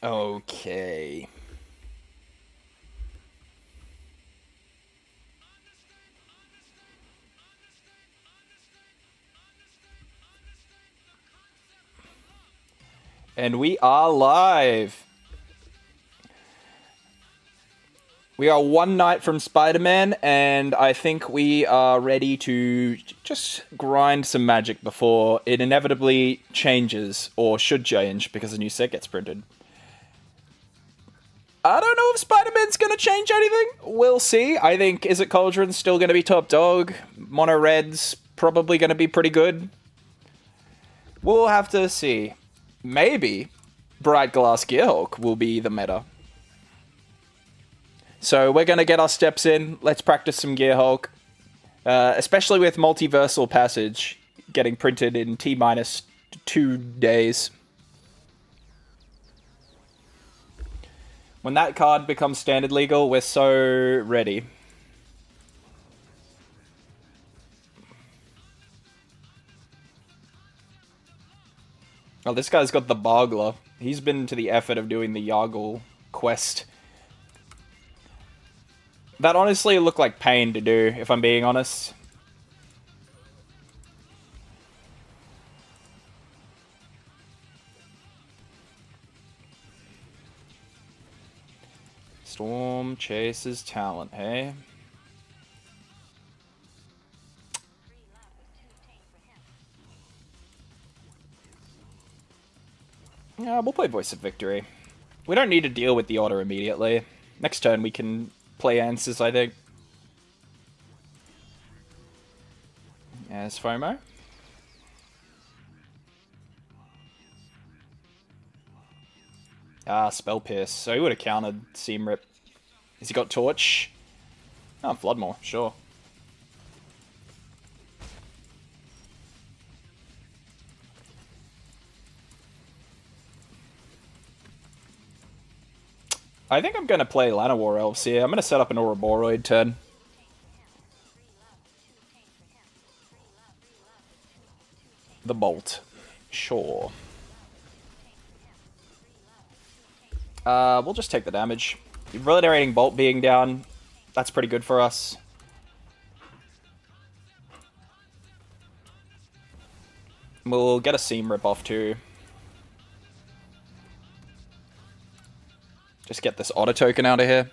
Okay. And we are live. We are one night from Spider-Man, and I think we are ready to just grind some magic before it inevitably changes, or should change, because a new set gets printed. I don't know if Spider-Man's going to change anything. We'll see. I think Is It Cauldron's still going to be top dog. Mono Red's probably going to be pretty good. We'll have to see. Maybe Bright Glass Gearhulk will be the meta. So we're going to get our steps in. Let's practice some Gearhulk. Especially with Multiversal Passage getting printed in T-minus 2 days. When that card becomes standard legal, we're so ready. Oh, this guy's got the Bargler. He's been to the effort of doing the Yargle quest. That honestly looked like pain to do, if I'm being honest. Storm chases talent, hey? Yeah, we'll play Voice of Victory. We don't need to deal with the order immediately. Next turn we can play Answers, I think. Yes, FOMO. Ah, Spell Pierce. So he would have countered Seam Rip. Has he got Torch? Oh, Floodmore, sure. I think I'm going to play Llanowar Elves here. I'm going to set up an Ouroboros turn. The Bolt. Sure. We'll just take the damage. Regenerating Bolt being down, that's pretty good for us. We'll get a Seam Rip off too. Just get this Otter token out of here.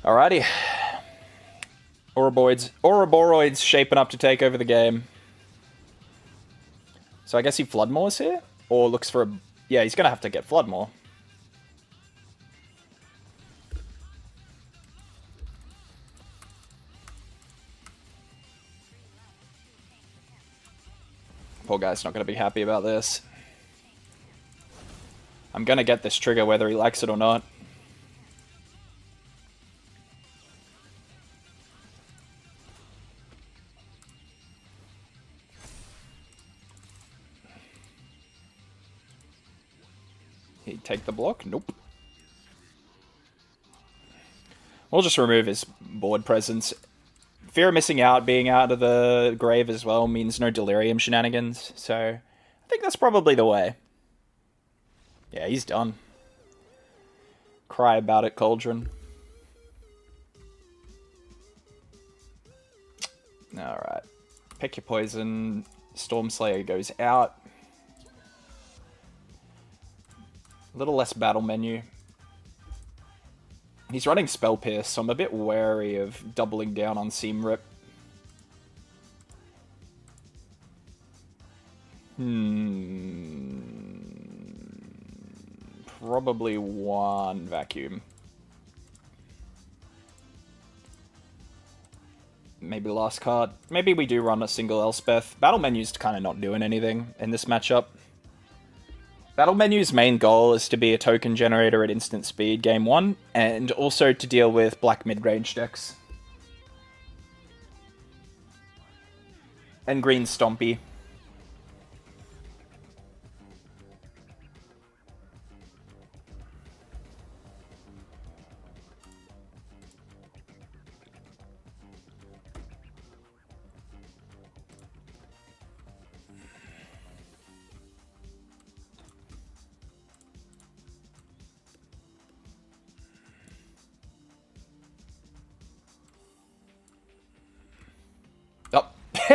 Alrighty. Ouroboros shaping up to take over the game. So I guess he Floodmore's here? Or looks for a... Yeah, he's going to have to get Floodmore. Poor guy's not going to be happy about this. I'm going to get this trigger whether he likes it or not. He'd take the block? Nope. We'll just remove his board presence. Fear of missing out, being out of the grave as well, means no delirium shenanigans. So, I think that's probably the way. Yeah, he's done. Cry about it, Cauldron. Alright. Pick your poison. Stormslayer goes out. A little less battle menu. He's running Spell Pierce, so I'm a bit wary of doubling down on Seam Rip. Probably one Vacuum. Maybe last card. Maybe we do run a single Elspeth. Battle menu's kind of not doing anything in this matchup. Battle menu's main goal is to be a token generator at instant speed game 1, and also to deal with black mid-range decks. And green Stompy.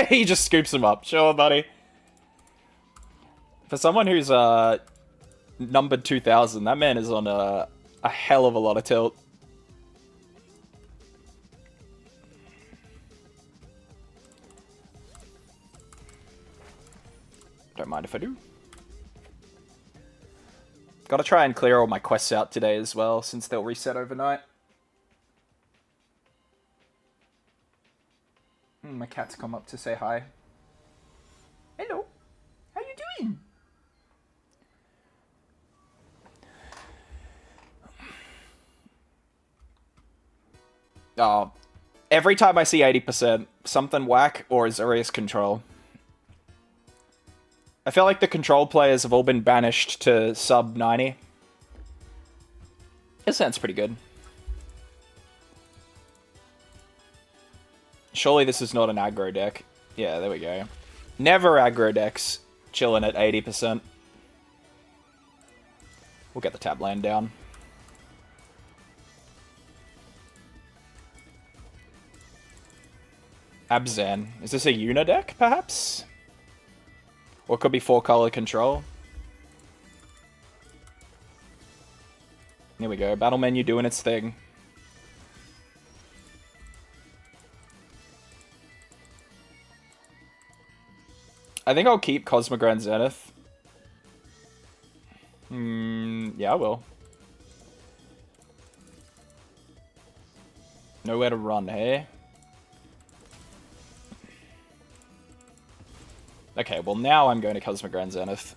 He just scoops him up. Sure, buddy. For someone who's numbered 2000, that man is on a hell of a lot of tilt. Don't mind if I do. Gotta try and clear all my quests out today as well, since they'll reset overnight. My cat's come up to say hi. Hello. How you doing? Oh, every time I see 80%, something whack or Azurius control. I feel like the control players have all been banished to sub 90. It sounds pretty good. Surely this is not an aggro deck. Yeah, there we go. Never aggro decks chilling at 80%. We'll get the tap land down. Abzan. Is this a Una deck, perhaps? Or it could be 4-color control. Here we go. Battle menu doing its thing. I think I'll keep Cosmogran Zenith. Yeah, I will. Nowhere to run, hey? Okay, well now I'm going to Cosmogran Zenith.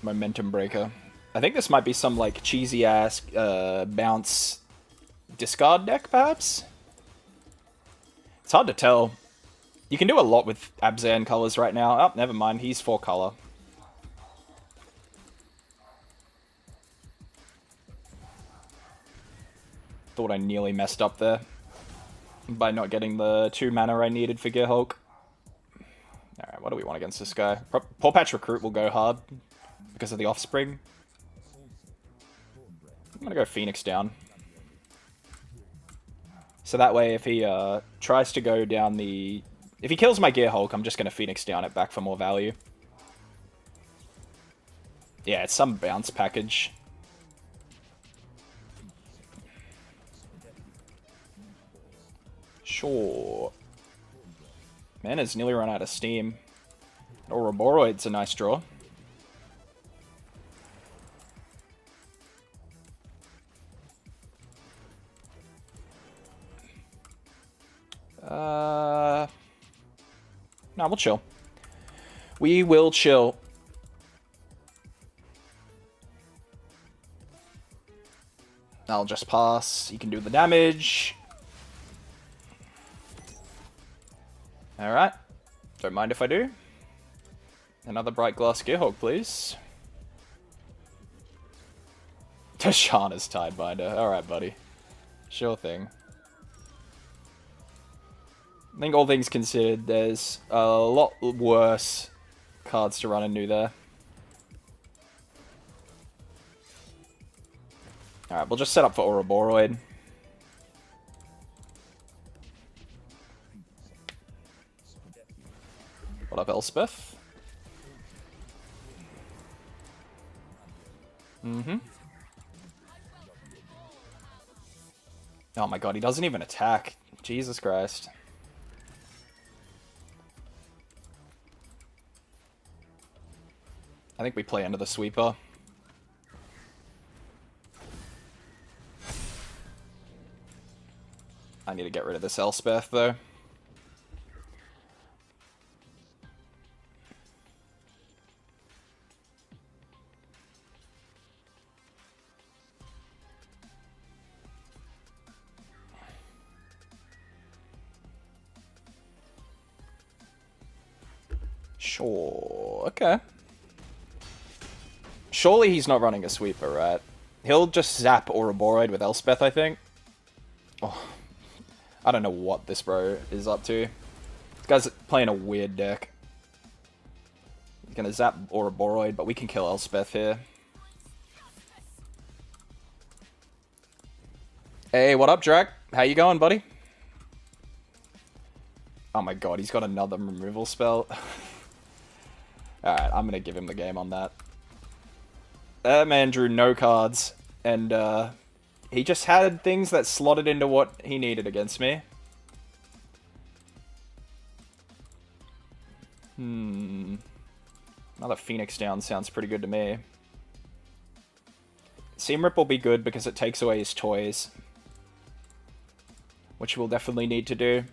Momentum Breaker. I think this might be some, like, cheesy-ass bounce discard deck, perhaps? It's hard to tell. You can do a lot with Abzan colors right now. Oh, never mind. He's 4-color. Thought I nearly messed up there by not getting the 2 mana I needed for Gearhulk. Alright, what do we want against this guy? Paw Patch Recruit will go hard because of the Offspring. I'm gonna go Phoenix down. So that way, if he tries to go down the... If he kills my Gearhulk, I'm just gonna Phoenix down it back for more value. Yeah, it's some bounce package. Sure. Man, it's nearly run out of steam. Ouroboros a nice draw. No, we'll chill. We will chill. I'll just pass. You can do the damage. Alright. Don't mind if I do. Another Bright Glass Gearhulk, please. Tashana's Tidebinder. Alright, buddy. Sure thing. I think all things considered, there's a lot worse cards to run into there. Alright, we'll just set up for Ouroboros. What up, Elspeth? Oh my god, he doesn't even attack. Jesus Christ. I think we play into the sweeper. I need to get rid of this Elspeth, though. Sure, okay. Surely he's not running a sweeper, right? He'll just zap Ouroboros with Elspeth, I think. Oh, I don't know what this bro is up to. This guy's playing a weird deck. He's gonna zap Ouroboros, but we can kill Elspeth here. Hey, what up, Drac? How you going, buddy? Oh my god, he's got another removal spell. Alright, I'm gonna give him the game on that. That man drew no cards, and he just had things that slotted into what he needed against me. Another Phoenix down sounds pretty good to me. Seam Rip will be good because it takes away his toys, which we'll definitely need to do.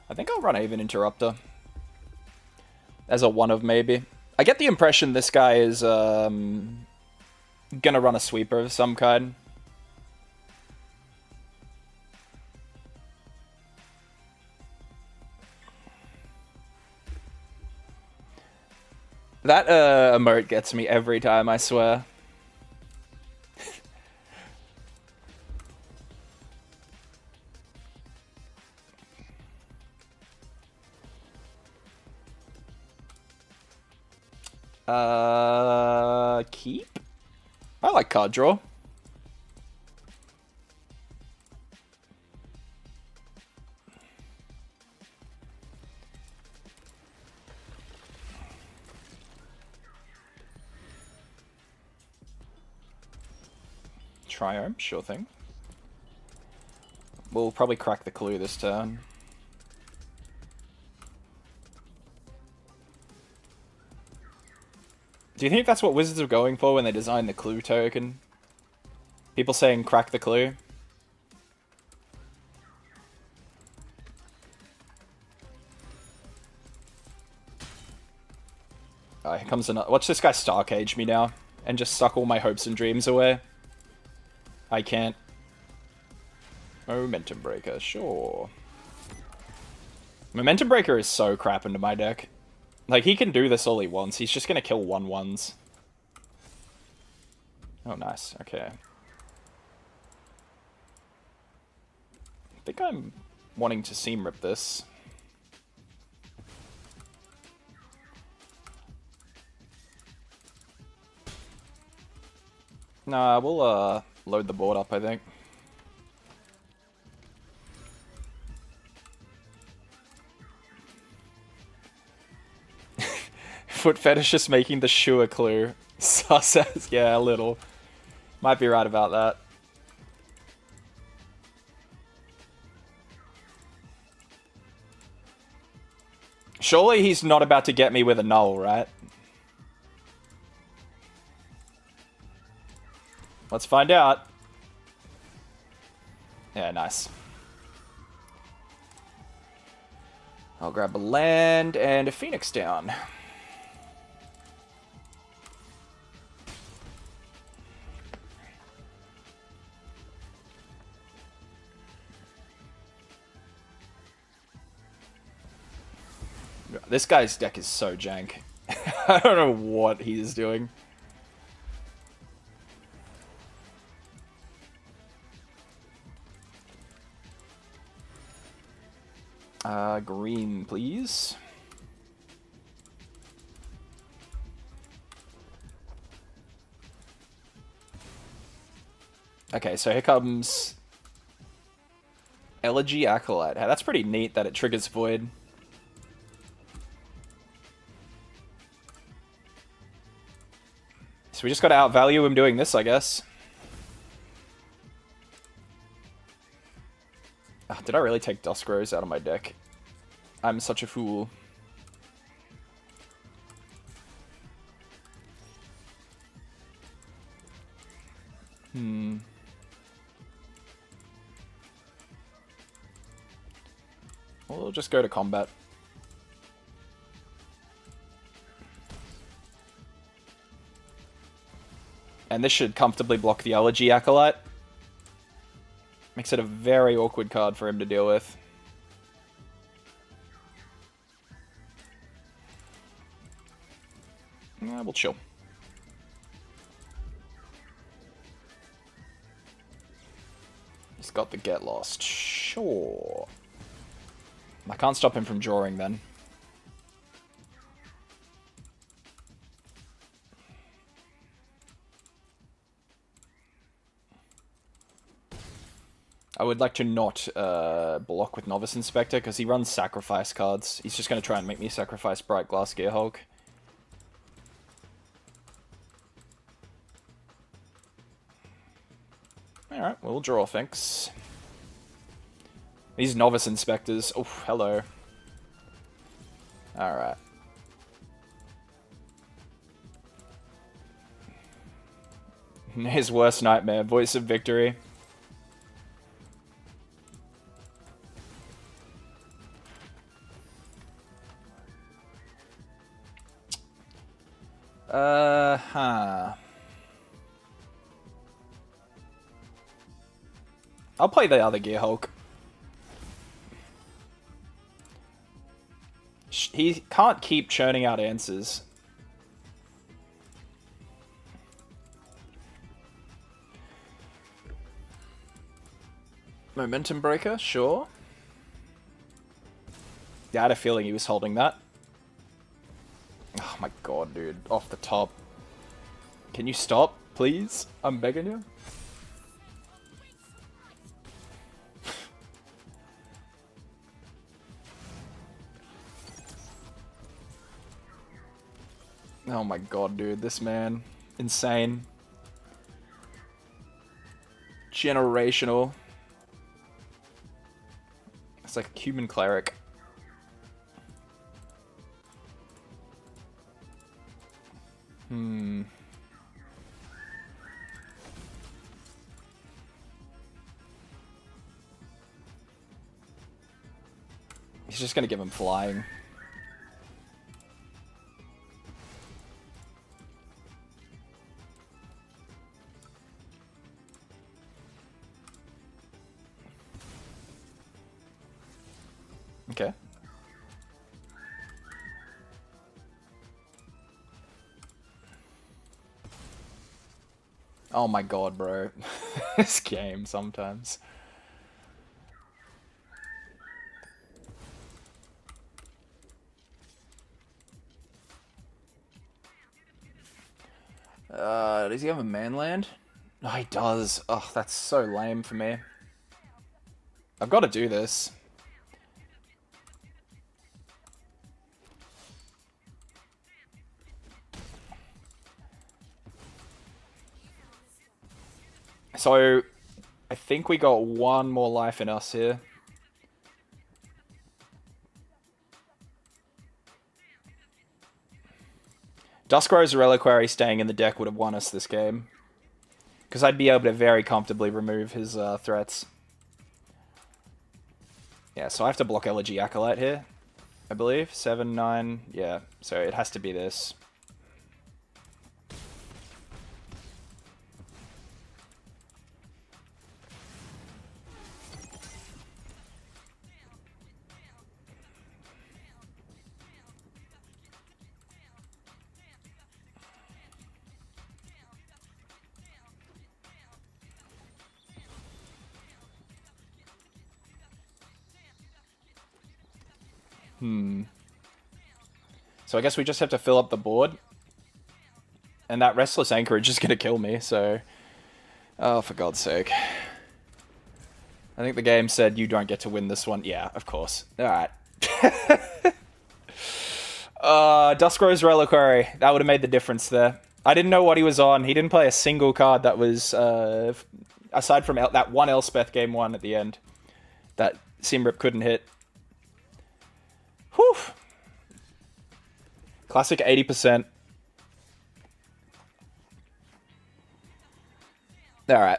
I think I'll run Aven Interrupter as a one of maybe. I get the impression this guy is gonna run a sweeper of some kind. That emote gets me every time, I swear. Keep? I like card draw. Triome, sure thing. We'll probably crack the clue this turn. Do you think that's what Wizards are going for when they designed the clue token? People saying crack the clue? Oh, here comes another. Watch this guy Star Cage me now and just suck all my hopes and dreams away. I can't. Momentum Breaker, sure. Momentum Breaker is so crap into my deck. Like, he can do this all he wants. He's just gonna kill 1/1s. Oh, nice. Okay. I think I'm wanting to Seam Rip this. Nah, we'll load the board up, I think. Foot Fetish is making the shoe a clue. Sus as, yeah, a little. Might be right about that. Surely he's not about to get me with a null, right? Let's find out. Yeah, nice. I'll grab a land and a Phoenix down. This guy's deck is so jank. I don't know what he's doing. Green, please. Okay, so here comes Elegy Acolyte. Hey, that's pretty neat that it triggers Void. So we just gotta outvalue him doing this, I guess. Oh, did I really take Dusk Rose out of my deck? I'm such a fool. We'll just go to combat. And this should comfortably block the Elegy Acolyte. Makes it a very awkward card for him to deal with. We'll chill. He's got the Get Lost. Sure. I can't stop him from drawing then. I would like to not block with Novice Inspector, because he runs sacrifice cards. He's just going to try and make me sacrifice Bright Glass Gearhulk. Alright, we'll draw, thanks. These Novice Inspectors. Oh, hello. Alright. His worst nightmare. Voice of Victory. I'll play the other Gearhulk. He can't keep churning out answers. Momentum Breaker, sure. Yeah, I had a feeling he was holding that. Oh my god, dude. Off the top. Can you stop, please? I'm begging you. Oh my god, dude. This man. Insane. Generational. It's like a Cuban cleric. He's just gonna give him flying. Okay. Oh my god, bro. This game sometimes. Does he have a manland? No, he does. Oh, that's so lame for me. I've got to do this. So, I think we got one more life in us here. Duskrow's Reliquary staying in the deck would have won us this game. Because I'd be able to very comfortably remove his threats. Yeah, so I have to block Elegy Acolyte here, I believe. 7, 9, yeah. So it has to be this. So I guess we just have to fill up the board. And that Restless Anchorage is going to kill me, so... Oh, for God's sake. I think the game said you don't get to win this one. Yeah, of course. Alright. Duskrow's Reliquary. That would have made the difference there. I didn't know what he was on. He didn't play a single card that was... aside from that one Elspeth game 1 at the end. That Simrip couldn't hit. Whew. Classic 80%. Alright.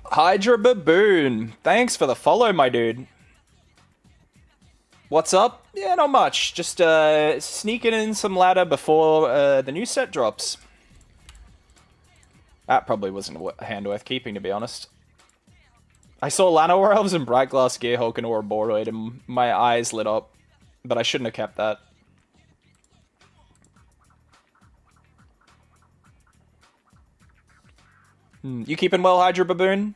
Hydra Baboon. Thanks for the follow, my dude. What's up? Yeah, not much. Just sneaking in some ladder before the new set drops. That probably wasn't a hand worth keeping, to be honest. I saw Llanowar Elves and Bright Glass Gearhulk and Ouroboros and my eyes lit up. But I shouldn't have kept that. You keeping well, Hydra Baboon?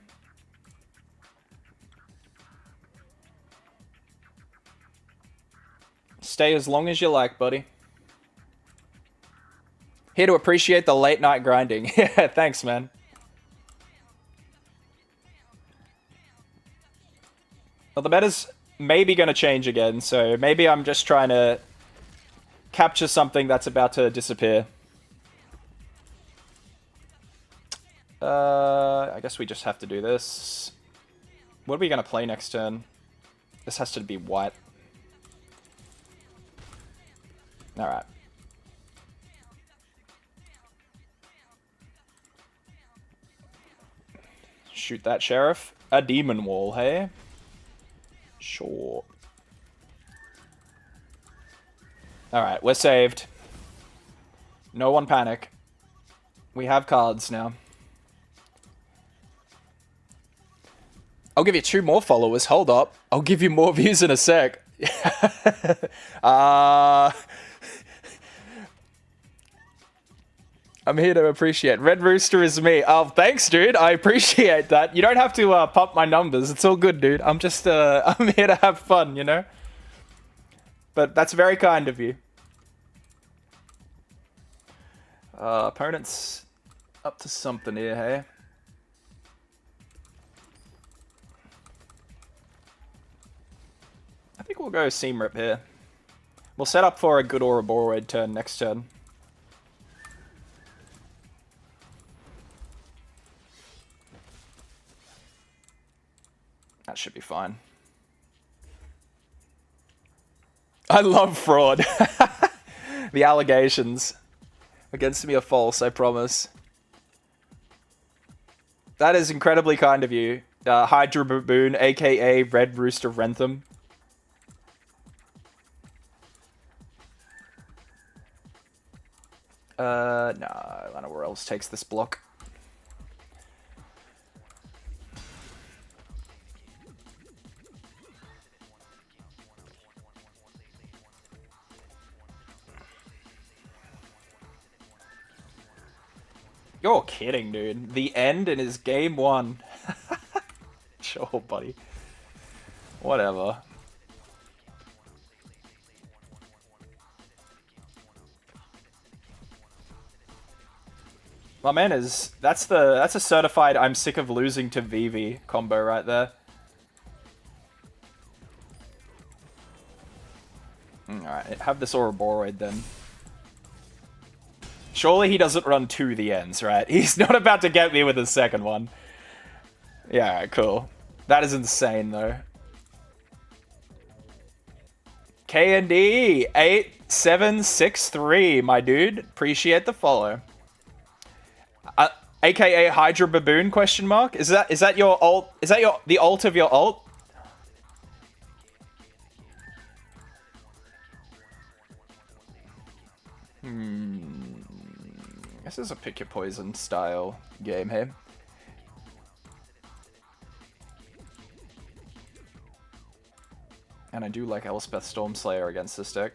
Stay as long as you like, buddy. Here to appreciate the late night grinding. Yeah, thanks, man. Well, the meta's maybe going to change again, so maybe I'm just trying to capture something that's about to disappear. I guess we just have to do this. What are we going to play next turn? This has to be white. Alright. Shoot that sheriff. A demon wall, hey? Sure. Alright, we're saved. No one panic. We have cards now. I'll give you 2 more followers. Hold up. I'll give you more views in a sec. I'm here to appreciate. Red Rooster is me. Oh, thanks, dude. I appreciate that. You don't have to pump my numbers. It's all good, dude. I'm just, I'm here to have fun, you know? But that's very kind of you. Opponent's up to something here, hey? I think we'll go Seam Rip here. We'll set up for a good Ouroboros turn next turn. That should be fine. I love fraud. The allegations against me are false, I promise. That is incredibly kind of you. Hydra Baboon, aka Red Rooster Rentham. No, I don't know where else takes this block. You're kidding, dude. The end and his game 1. Sure, buddy. Whatever. My man is... That's a certified I'm sick of losing to Vivi combo right there. Alright, have this Ouroboros then. Surely he doesn't run to the ends, right? He's not about to get me with a second one. Yeah, cool. That is insane, though. KND 8763, my dude. Appreciate the follow. AKA Hydra Baboon question mark? Is that your alt? Is that the alt of your alt? This is a pick your poison style game here. And I do like Elspeth Stormslayer against this deck.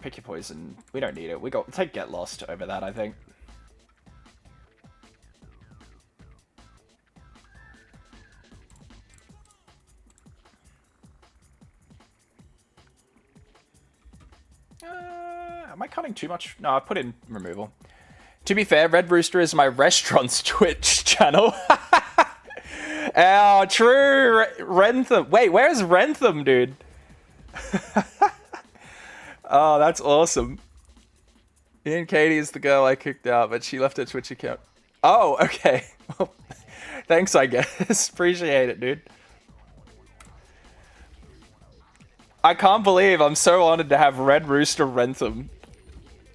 Pick your poison. We don't need it. We got take Get Lost over that, I think. Am I cutting too much? No, I put in removal. To be fair, Red Rooster is my restaurant's Twitch channel. Oh, true. Rentham. Wait, where's Rentham, dude? Oh, that's awesome. Ian Katie is the girl I kicked out, but she left her Twitch account. Oh, okay. Well, thanks, I guess. Appreciate it, dude. I can't believe I'm so honored to have Red Rooster Rentham.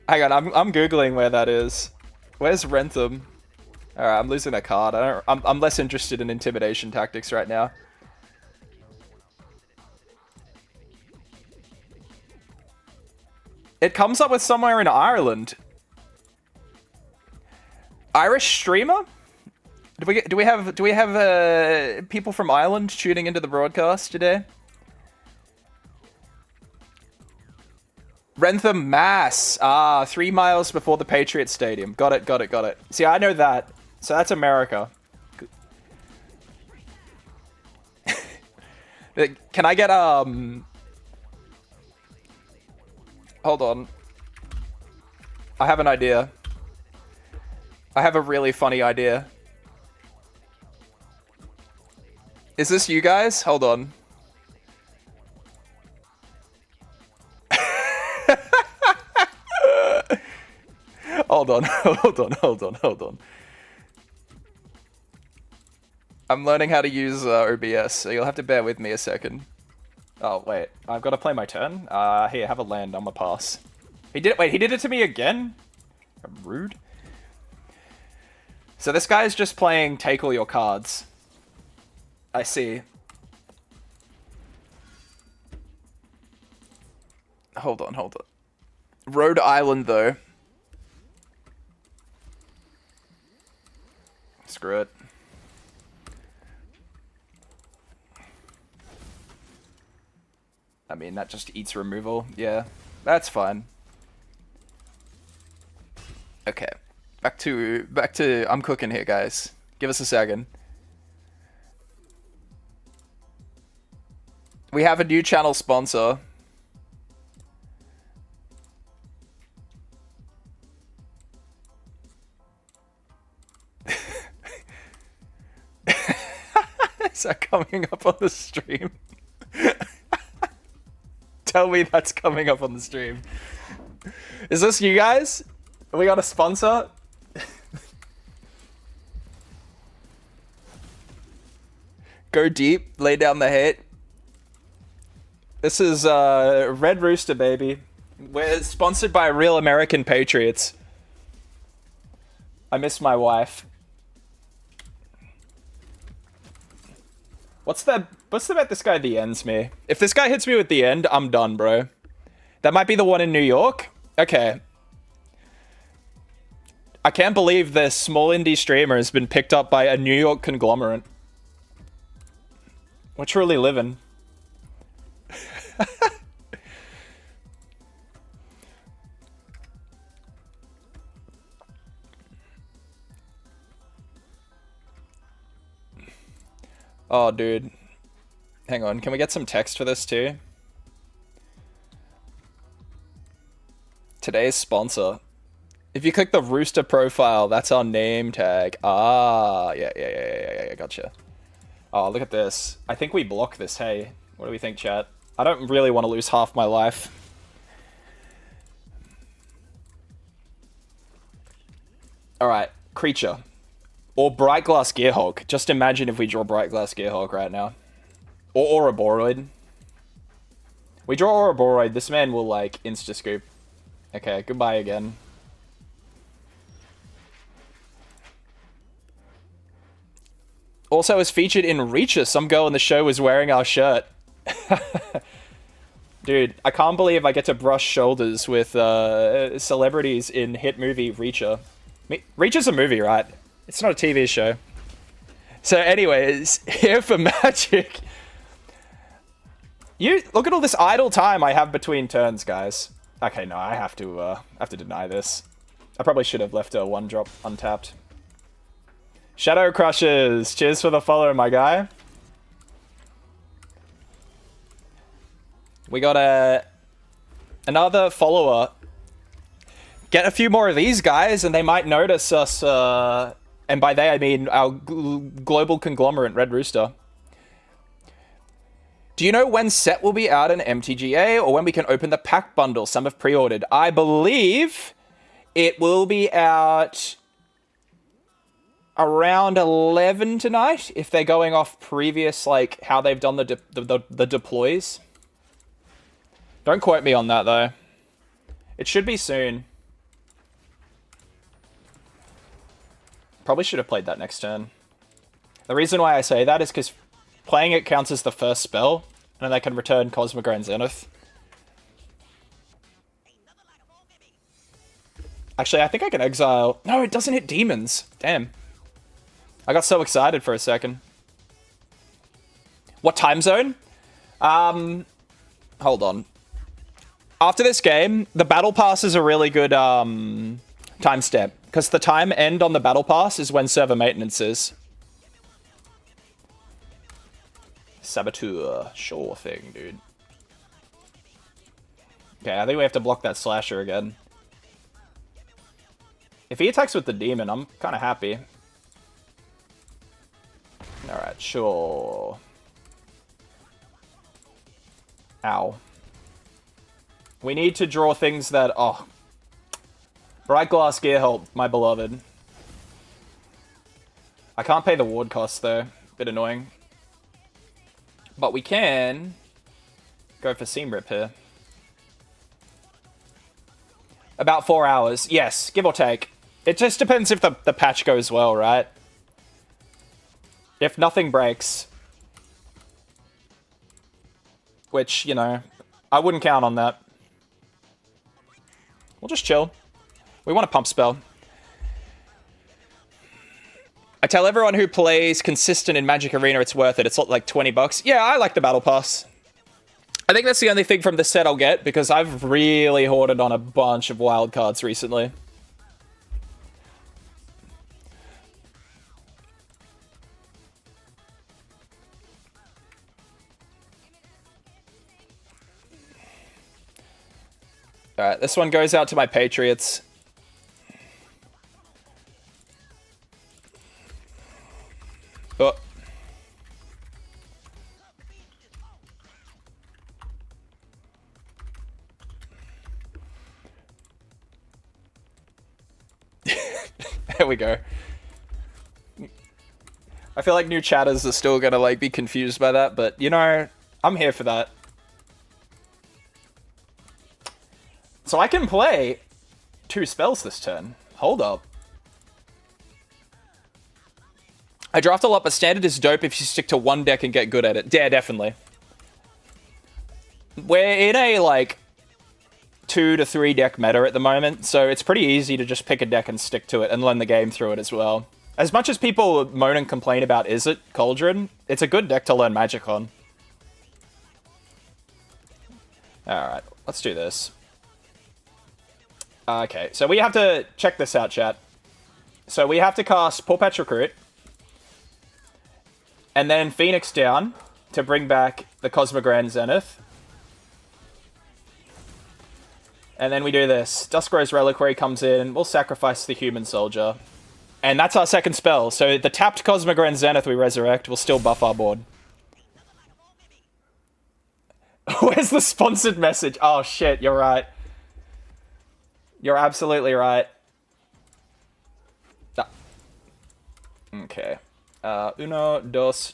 Hang on, I'm googling where that is. Where's Rentham? Alright, I'm losing that card. I'm less interested in intimidation tactics right now. It comes up with somewhere in Ireland. Irish streamer? Do we have people from Ireland tuning into the broadcast today? Rentham, Mass. Ah, 3 miles before the Patriot Stadium. Got it, got it, got it. See, I know that. So that's America. Can I get, Hold on. I have an idea. I have a really funny idea. Is this you guys? Hold on. Hold on, hold on. I'm learning how to use OBS, so you'll have to bear with me a second. Oh, wait. I've got to play my turn? Here, have a land. I'm a pass. He did it. Wait, he did it to me again? Rude. So this guy's just playing take all your cards. I see. Hold on. Rhode Island, though. Screw it. I mean, that just eats removal. Yeah, that's fine. Okay. Back to I'm cooking here, guys. Give us a second. We have a new channel sponsor. Is that coming up on the stream? Tell me that's coming up on the stream. Is this you guys? We got a sponsor? Go deep, lay down the hate. This is Red Rooster, baby. We're sponsored by Real American Patriots. I miss my wife. What's the bet this guy the ends me? If this guy hits me with the end, I'm done, bro. That might be the one in New York? Okay. I can't believe this small indie streamer has been picked up by a New York conglomerate. We're truly living. Oh, dude. Hang on, can we get some text for this too? Today's sponsor. If you click the Rooster profile, that's our name tag. Ah, yeah, gotcha. Oh, look at this. I think we block this, hey. What do we think, chat? I don't really want to lose half my life. Alright, creature. Or Bright Glass Gearhulk. Just imagine if we draw Bright Glass Gearhulk right now. Or Ouroboros. We draw Ouroboros, this man will, like, insta-scoop. Okay, goodbye again. Also, as featured in Reacher, some girl in the show was wearing our shirt. Dude, I can't believe I get to brush shoulders with celebrities in hit movie Reacher. Reacher's a movie, right? It's not a TV show. So anyways, here for Magic. You look at all this idle time I have between turns, guys. Okay, no, I have to deny this. I probably should have left a 1-drop untapped. Shadow Crushers, cheers for the follow, my guy. We got another follower. Get a few more of these guys, and they might notice us. And by they, I mean our global conglomerate, Red Rooster. Do you know when set will be out in MTGA, or when we can open the pack bundle some have pre-ordered? I believe it will be out around 11 tonight, if they're going off previous, like, how they've done the deploys. Don't quote me on that, though. It should be soon. Probably should have played that next turn. The reason why I say that is because playing it counts as the first spell, and they can return Cosmogran Zenith. Actually, I think I can exile... No, it doesn't hit demons. Damn. I got so excited for a second. What time zone? Hold on. After this game, the battle pass is a really good time step, because the time end on the battle pass is when server maintenance is. Saboteur, sure thing, dude. Okay, I think we have to block that slasher again. If he attacks with the demon, I'm kind of happy. Alright, sure. Ow. We need to draw things that... Oh. Bright Glass Gear help, my beloved. I can't pay the ward cost, though. Bit annoying. But we can go for Seam Rip here. About 4 hours. Yes, give or take. It just depends if the patch goes well, right? If nothing breaks. Which, you know, I wouldn't count on that. We'll just chill. We want a pump spell. I tell everyone who plays consistent in Magic Arena it's worth it. It's like 20 bucks. Yeah, I like the Battle Pass. I think that's the only thing from this set I'll get, because I've really hoarded on a bunch of wild cards recently. Alright, this one goes out to my Patriots. Oh. There we go. I feel like new chatters are still gonna like be confused by that, but you know, I'm here for that. So I can play 2 spells this turn. Hold up. I draft a lot, but standard is dope if you stick to one deck and get good at it. Yeah, definitely. We're in a, like, 2 to 3 deck meta at the moment, so it's pretty easy to just pick a deck and stick to it and learn the game through it as well. As much as people moan and complain about Is It Cauldron, it's a good deck to learn Magic on. Alright, let's do this. Okay, so we have to check this out, chat. So we have to cast Paw Patch Recruit, and then Phoenix down to bring back the Cosmogrand Zenith. And then we do this. Duskrose Reliquary comes in, we'll sacrifice the Human Soldier. And that's our second spell. So the tapped Cosmogrand Zenith we resurrect will still buff our board. Where's the sponsored message? Oh shit, you're right. You're absolutely right. Ah. Okay. Uno, dos.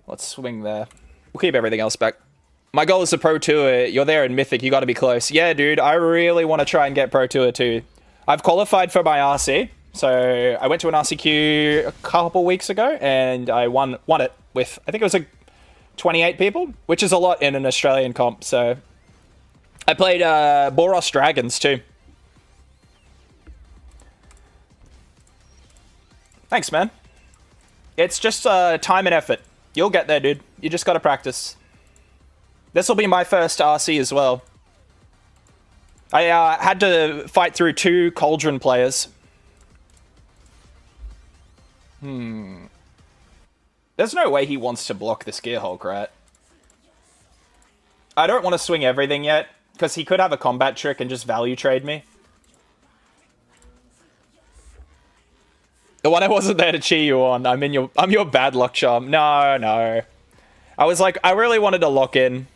Let's swing there. We'll keep everything else back. My goal is the Pro Tour. You're there in Mythic. You got to be close. Yeah, dude. I really want to try and get Pro Tour too. I've qualified for my RC. So I went to an RCQ a couple weeks ago and I won it with, I think it was like 28 people, which is a lot in an Australian comp. So I played Boros Dragons too. Thanks, man. It's just time and effort. You'll get there, dude. You just got to practice. This will be my first RC as well. I had to fight through 2 Cauldron players. There's no way he wants to block this Gearhulk, right? I don't want to swing everything yet, because he could have a combat trick and just value trade me. The one I wasn't there to cheer you on. I'm your bad luck charm. No, no. I was like, I really wanted to lock in.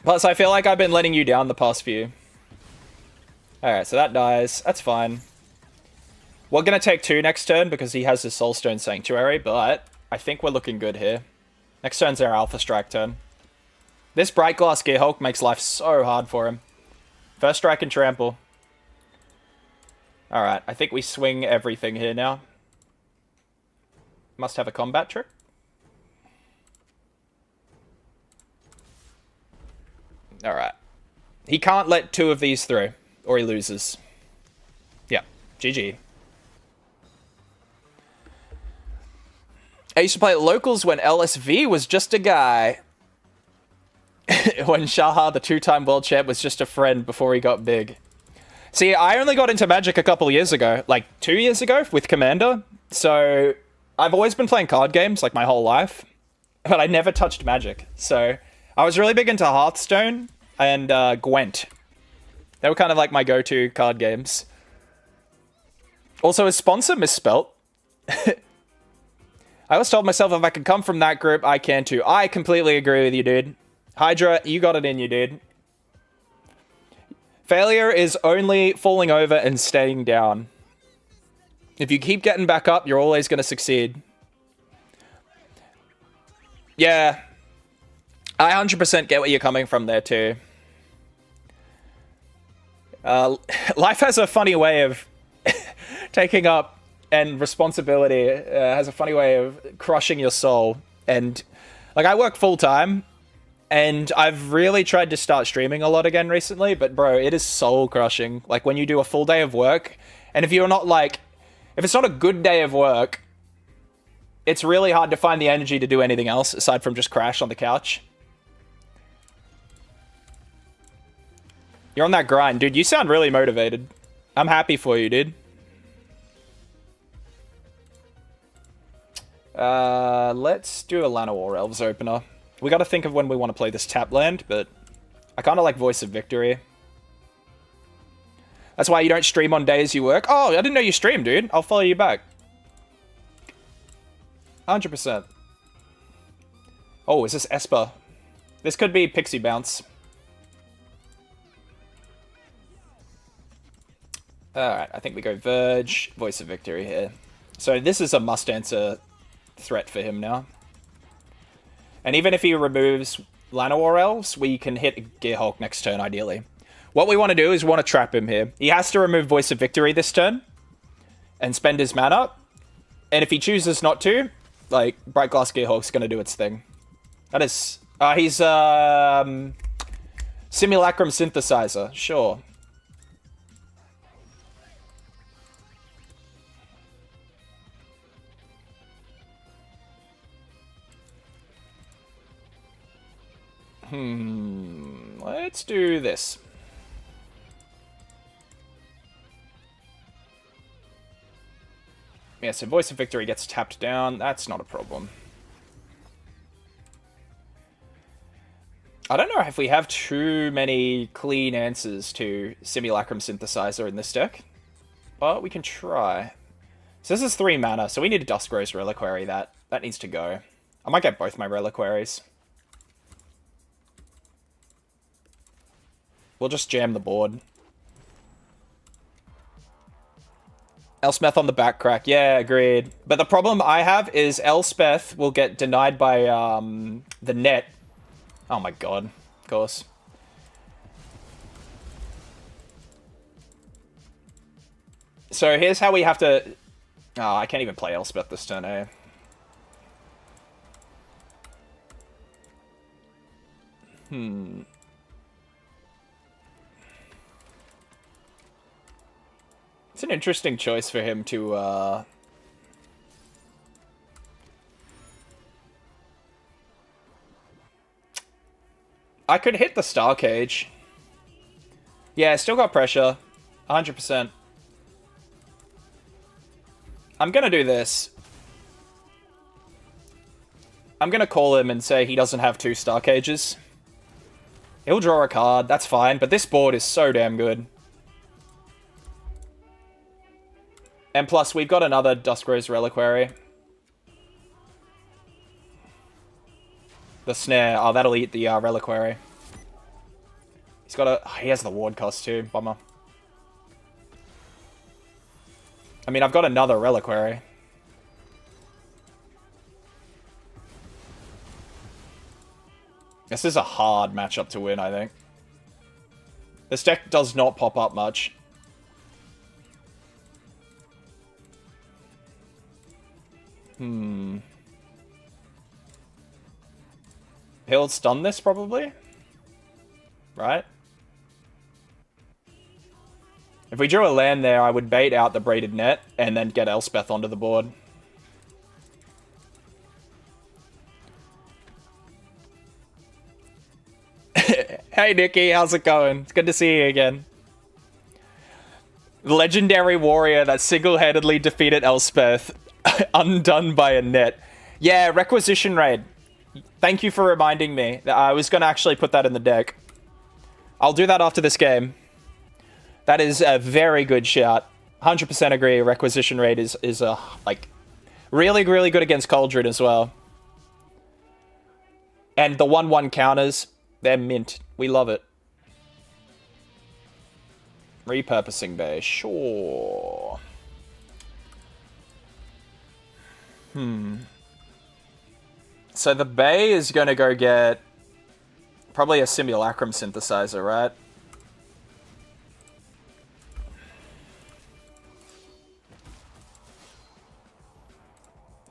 Plus, I feel like I've been letting you down the past few. Alright, so that dies. That's fine. We're going to take 2 next turn because he has his Soulstone Sanctuary, but I think we're looking good here. Next turn's our Alpha Strike turn. This Bright Glass Gearhulk makes life so hard for him. First strike and trample. Alright, I think we swing everything here now. Must have a combat trick. Alright. He can't let 2 of these through, or he loses. Yeah, GG. I used to play at locals when LSV was just a guy. When Shaha, the 2-time world champ, was just a friend before he got big. See, I only got into Magic a couple years ago, like 2 years ago with Commander. So I've always been playing card games like my whole life, but I never touched Magic. So I was really big into Hearthstone and Gwent. They were kind of like my go-to card games. Also, his sponsor misspelt. I always told myself if I could come from that group, I can too. I completely agree with you, dude. Hydra, you got it in you, dude. Failure is only falling over and staying down. If you keep getting back up, you're always going to succeed. Yeah. I 100% get where you're coming from there, too. Life has a funny way of taking up, and responsibility has a funny way of crushing your soul. And, like, I work full-time, and I've really tried to start streaming a lot again recently, but bro, it is soul-crushing. Like, when you do a full day of work, and if you're not, like, if it's not a good day of work, it's really hard to find the energy to do anything else aside from just crash on the couch. You're on that grind. Dude, you sound really motivated. I'm happy for you, dude. Let's do a Llanowar Elves opener. We gotta think of when we want to play this tap land, but I kind of like Voice of Victory. That's why you don't stream on days you work. Oh, I didn't know you stream, dude. I'll follow you back. 100%. Oh, is this Esper? This could be Pixie Bounce. Alright, I think we go Verge, Voice of Victory here. So this is a must-answer threat for him now. And even if he removes Llanowar Elves, we can hit Gearhulk next turn, ideally. What we want to do is we want to trap him here. He has to remove Voice of Victory this turn and spend his mana. And if he chooses not to, like, Bright Glass Gearhulk's going to do its thing. That is... he's, Simulacrum Synthesizer. Sure. Let's do this. Yeah, so Voice of Victory gets tapped down. That's not a problem. I don't know if we have too many clean answers to Simulacrum Synthesizer in this deck, but we can try. So this is 3 mana, so we need a Duskrose Reliquary. That needs to go. I might get both my Reliquaries. We'll just jam the board. Elspeth on the back crack. Yeah, agreed. But the problem I have is Elspeth will get denied by the net. Oh my god. Of course. So here's how we have to... Oh, I can't even play Elspeth this turn, eh? It's an interesting choice for him to, I could hit the Star Cage. Yeah, still got pressure. 100%. I'm gonna do this. I'm gonna call him and say he doesn't have 2 Star Cages. He'll draw a card, that's fine, but this board is so damn good. And plus, we've got another Duskrose Reliquary. The Snare. Oh, that'll eat the Reliquary. He's got a... Oh, he has the Ward cost too. Bummer. I mean, I've got another Reliquary. This is a hard matchup to win, I think. This deck does not pop up much. He'll stun this, probably? Right? If we drew a land there, I would bait out the Braided Net and then get Elspeth onto the board. Hey, Nikki, how's it going? It's good to see you again. The legendary warrior that single-handedly defeated Elspeth, undone by a net. Yeah, Requisition Raid. Thank you for reminding me. I was going to actually put that in the deck. I'll do that after this game. That is a very good shout. 100% agree. Requisition Raid is like really, really good against Cauldron as well. And the 1/1 counters, they're mint. We love it. Repurposing Bay, sure. So the Bay is going to go get probably a Simulacrum synthesizer, right?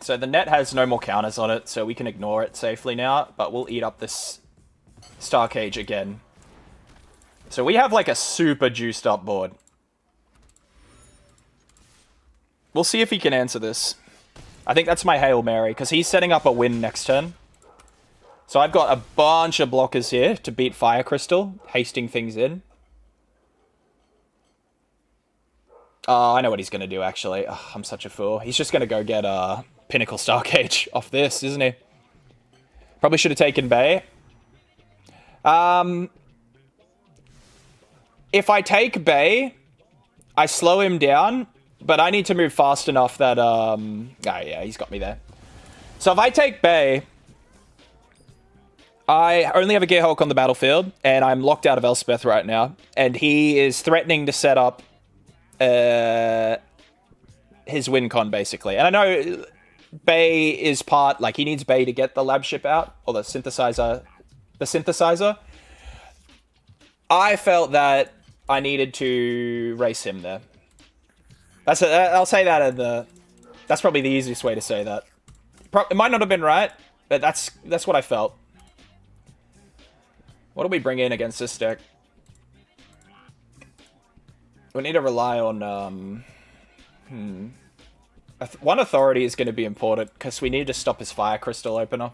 So the net has no more counters on it, so we can ignore it safely now, but we'll eat up this Star Cage again. So we have like a super juiced up board. We'll see if he can answer this. I think that's my Hail Mary, because he's setting up a win next turn. So I've got a bunch of blockers here to beat Fire Crystal, hasting things in. Oh, I know what he's going to do, actually. Oh, I'm such a fool. He's just going to go get Pinnacle Star Cage off this, isn't he? Probably should have taken Bay. If I take Bay, I slow him down, but I need to move fast enough that... Oh, yeah, he's got me there. So if I take Bay, I only have a Gearhulk on the battlefield, and I'm locked out of Elspeth right now, and he is threatening to set up his win con, basically. And I know Bay is part... Like, he needs Bay to get the lab ship out, or the synthesizer. I felt that I needed to race him there. I'll say that in the... That's probably the easiest way to say that. It might not have been right, but that's what I felt. What do we bring in against this deck? We need to rely on... One authority is going to be important, because we need to stop his Fire Crystal opener.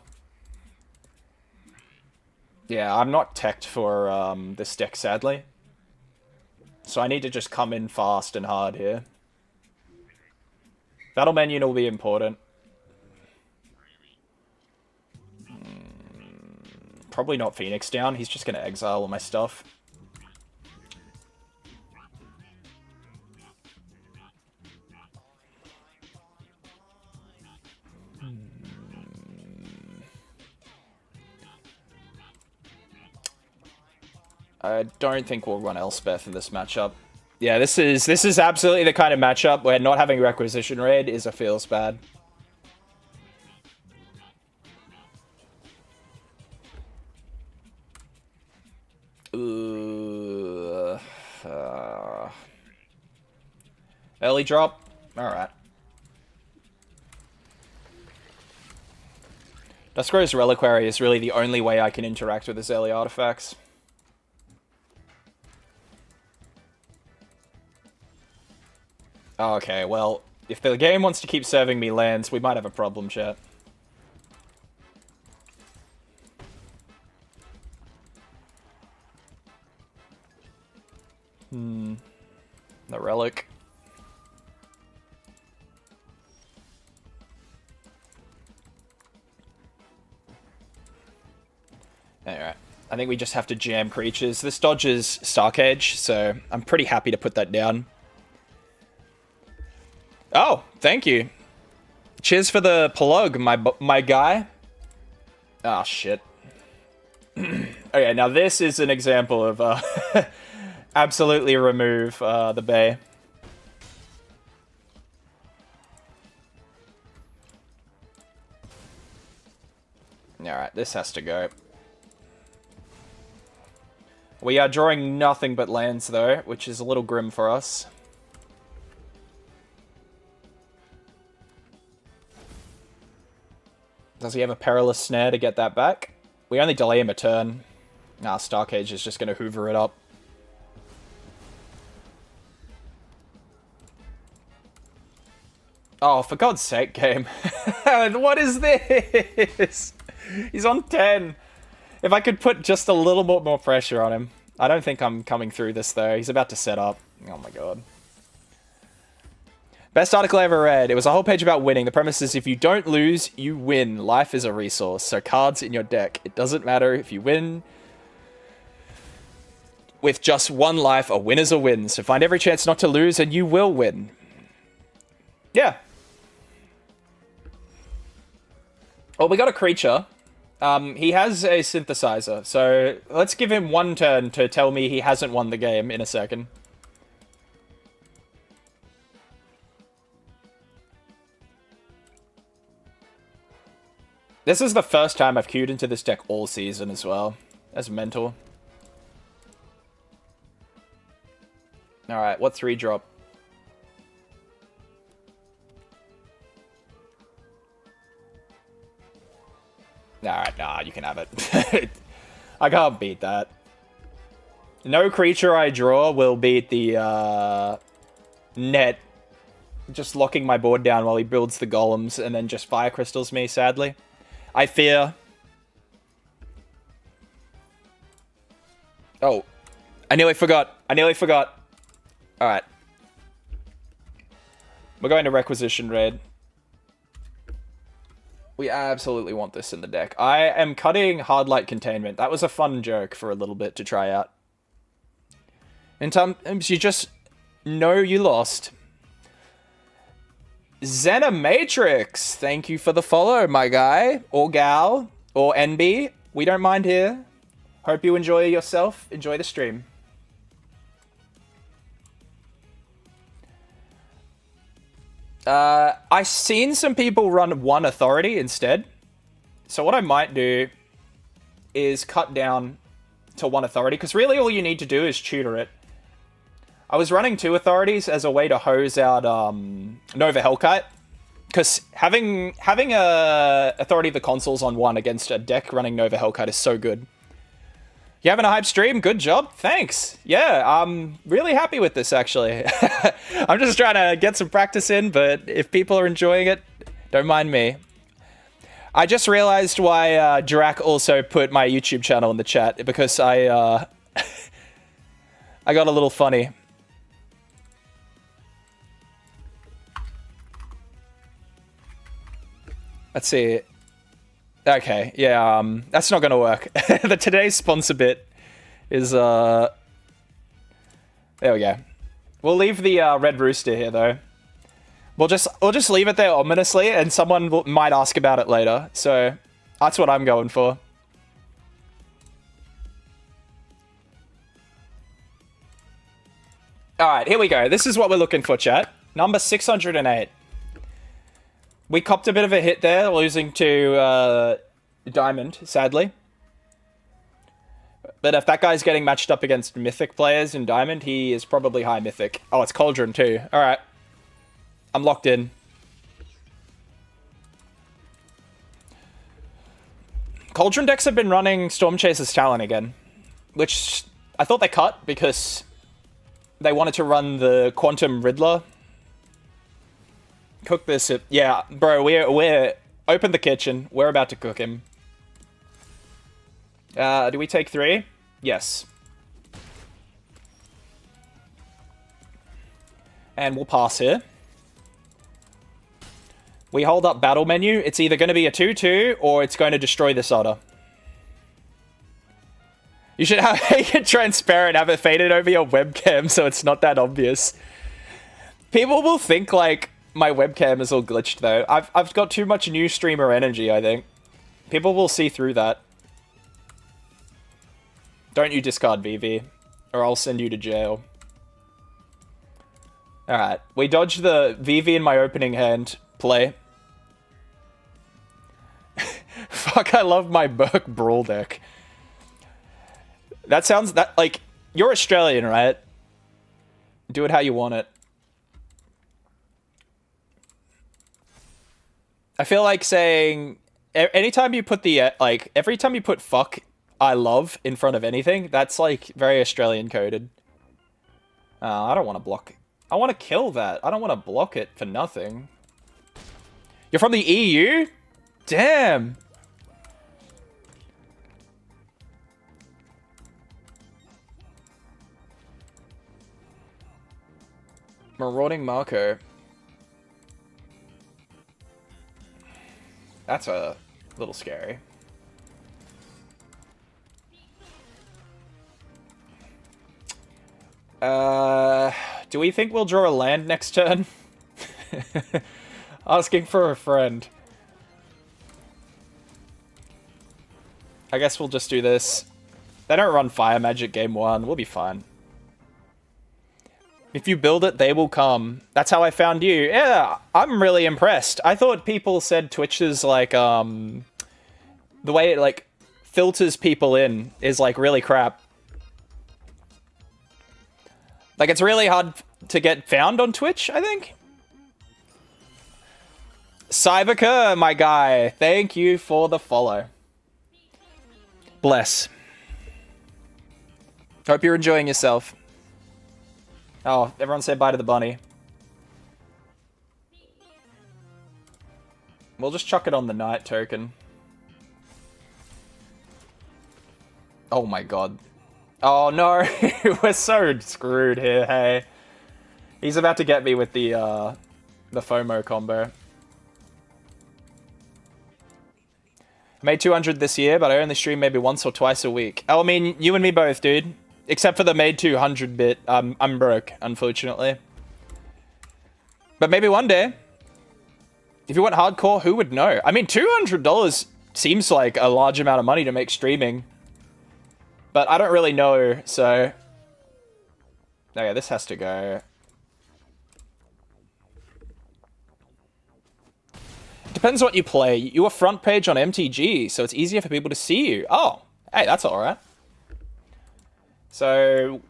Yeah, I'm not teched for this deck, sadly. So I need to just come in fast and hard here. Battle Menu will be important. Probably not Phoenix down. He's just going to exile all my stuff. I don't think we'll run Elspeth in this matchup. Yeah, this is absolutely the kind of matchup where not having Requisition Raid is a feels bad. Early drop? Alright. Duskro's Reliquary is really the only way I can interact with his early artifacts. Okay, well, if the game wants to keep serving me lands, we might have a problem, chat. The Relic. Alright. I think we just have to jam creatures. This dodges Stark Edge, so I'm pretty happy to put that down. Oh, thank you. Cheers for the plug, my guy. Oh, shit. Okay, now this is an example of absolutely remove the Bay. Alright, this has to go. We are drawing nothing but lands, though, which is a little grim for us. Does he have a Perilous Snare to get that back? We only delay him a turn. Nah, Starcage is just going to hoover it up. Oh, for God's sake, game. What is this? He's on 10. If I could put just a little bit more pressure on him. I don't think I'm coming through this, though. He's about to set up. Oh, my God. Best article I ever read. It was a whole page about winning. The premise is if you don't lose, you win. Life is a resource. So cards in your deck. It doesn't matter if you win. With just one life, a win is a win. So find every chance not to lose and you will win. Yeah. Oh, we got a creature. He has a synthesizer. So let's give him one turn to tell me he hasn't won the game in a second. This is the first time I've queued into this deck all season as well. That's mental. Alright, what 3-drop? Alright, nah, you can have it. I can't beat that. No creature I draw will beat the net just locking my board down while he builds the golems and then just fire crystals me, sadly. I fear. Oh. I nearly forgot. Alright. We're going to Requisition Raid. We absolutely want this in the deck. I am cutting Hardlight Containment. That was a fun joke for a little bit to try out. In times you just know you lost. Xenamatrix, thank you for the follow, my guy, or gal, or NB. We don't mind here. Hope you enjoy yourself. Enjoy the stream. I've seen some people run one authority instead. So what I might do is cut down to one authority, because really all you need to do is tutor it. I was running 2 authorities as a way to hose out Nova Hellkite, because having a Authority of the Consuls on 1 against a deck running Nova Hellkite is so good. You having a hype stream? Good job. Thanks. Yeah, I'm really happy with this, actually. I'm just trying to get some practice in, but if people are enjoying it, don't mind me. I just realized why Drac also put my YouTube channel in the chat, because I got a little funny. Let's see. Okay, yeah, that's not gonna work. The today's sponsor bit is, there we go. We'll leave the Red Rooster here, though. We'll just leave it there ominously, and someone might ask about it later. So, that's what I'm going for. Alright, here we go. This is what we're looking for, chat. Number 608. We copped a bit of a hit there, losing to Diamond, sadly. But if that guy's getting matched up against Mythic players in Diamond, he is probably high Mythic. Oh, it's Cauldron too. Alright. I'm locked in. Cauldron decks have been running Stormchaser's Talon again. Which I thought they cut because they wanted to run the Quantum Riddler. Cook this. Yeah, bro, we're open the kitchen. We're about to cook him. Do we take 3? Yes. And we'll pass here. We hold up battle menu. It's either going to be a 2-2 or it's going to destroy this order. You should make it transparent, have it faded over your webcam so it's not that obvious. People will think like my webcam is all glitched though. I've got too much new streamer energy, I think. People will see through that. Don't you discard VV, or I'll send you to jail. Alright, we dodged the VV in my opening hand play. Fuck, I love my Burke Brawl deck. That sounds, like, you're Australian, right? Do it how you want it. I feel like saying, anytime you put the, like, every time you put fuck, I love in front of anything, that's, like, very Australian coded. I don't want to block. I want to kill that. I don't want to block it for nothing. You're from the EU? Damn. Marauding Marco. That's a little scary. Do we think we'll draw a land next turn? Asking for a friend. I guess we'll just do this. They don't run Fire Magic game 1. We'll be fine. If you build it, they will come. That's how I found you. Yeah, I'm really impressed. I thought people said Twitch is like, the way it like filters people in is like really crap. Like it's really hard to get found on Twitch, I think. Cyberker, my guy, thank you for the follow. Bless. Hope you're enjoying yourself. Oh, everyone say bye to the bunny. We'll just chuck it on the knight token. Oh my god. Oh no, we're so screwed here, hey. He's about to get me with the FOMO combo. I made 200 this year, but I only stream maybe once or twice a week. Oh, I mean, you and me both, dude. Except for the made 200 bit. I'm broke, unfortunately. But maybe one day. If you want hardcore, who would know? I mean, $200 seems like a large amount of money to make streaming. But I don't really know, so... Okay, this has to go. Depends what you play. You are front page on MTG, so it's easier for people to see you. Oh, hey, that's alright. So,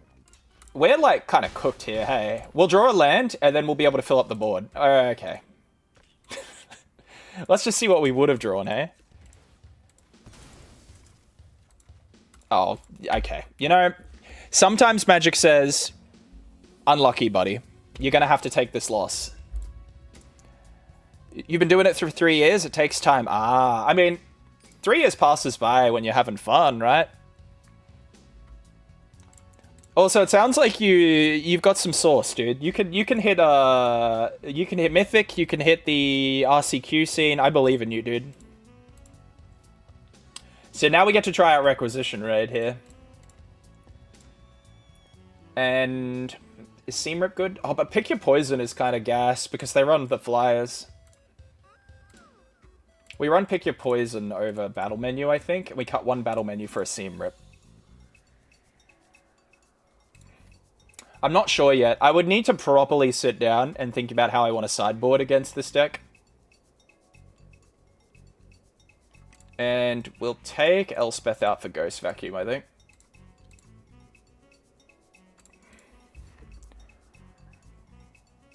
we're like kind of cooked here, hey. We'll draw a land, and then we'll be able to fill up the board. Okay. Let's just see what we would have drawn, hey. Oh, okay. You know, sometimes Magic says, unlucky, buddy. You're going to have to take this loss. You've been doing it for 3 years? It takes time. Ah, I mean, 3 years passes by when you're having fun, right? Also, it sounds like you've got some sauce, dude. You can hit Mythic, you can hit the RCQ scene. I believe in you, dude. So now we get to try out Requisition Raid here. And is Seam Rip good? Oh, but Pick Your Poison is kind of gas because they run the flyers. We run Pick Your Poison over Battle Menu, I think. And we cut one Battle Menu for a Seam Rip. I'm not sure yet. I would need to properly sit down and think about how I want to sideboard against this deck. And we'll take Elspeth out for Ghost Vacuum, I think.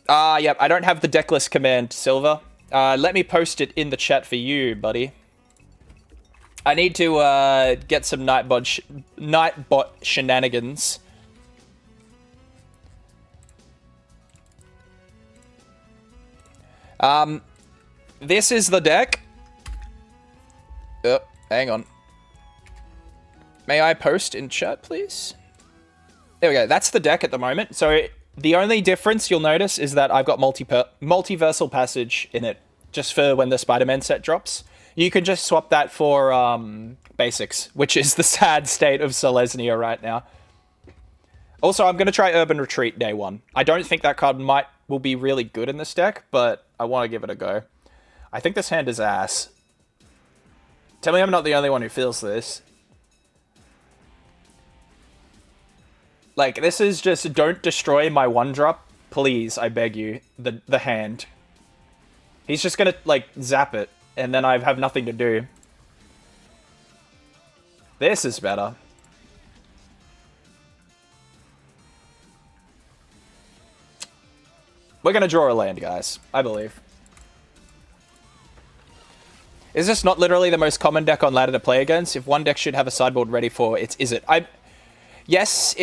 Yep, I don't have the decklist command, Silver. Let me post it in the chat for you, buddy. I need to get some Nightbot shenanigans. This is the deck. Oh, hang on. May I post in chat, please? There we go. That's the deck at the moment. So the only difference you'll notice is that I've got multiversal passage in it, just for when the Spider-Man set drops. You can just swap that for basics, which is the sad state of Selesnya right now. Also, I'm going to try Urban Retreat day 1. I don't think that card will be really good in this deck, but I want to give it a go. I think this hand is ass. Tell me I'm not the only one who feels this. Like, this is just, don't destroy my 1-drop. Please, I beg you. The hand. He's just gonna, like, zap it, and then I have nothing to do. This is better. We're gonna draw a land, guys. I believe. Is this not literally the most common deck on ladder to play against? If one deck should have a sideboard ready for, is it? Yes,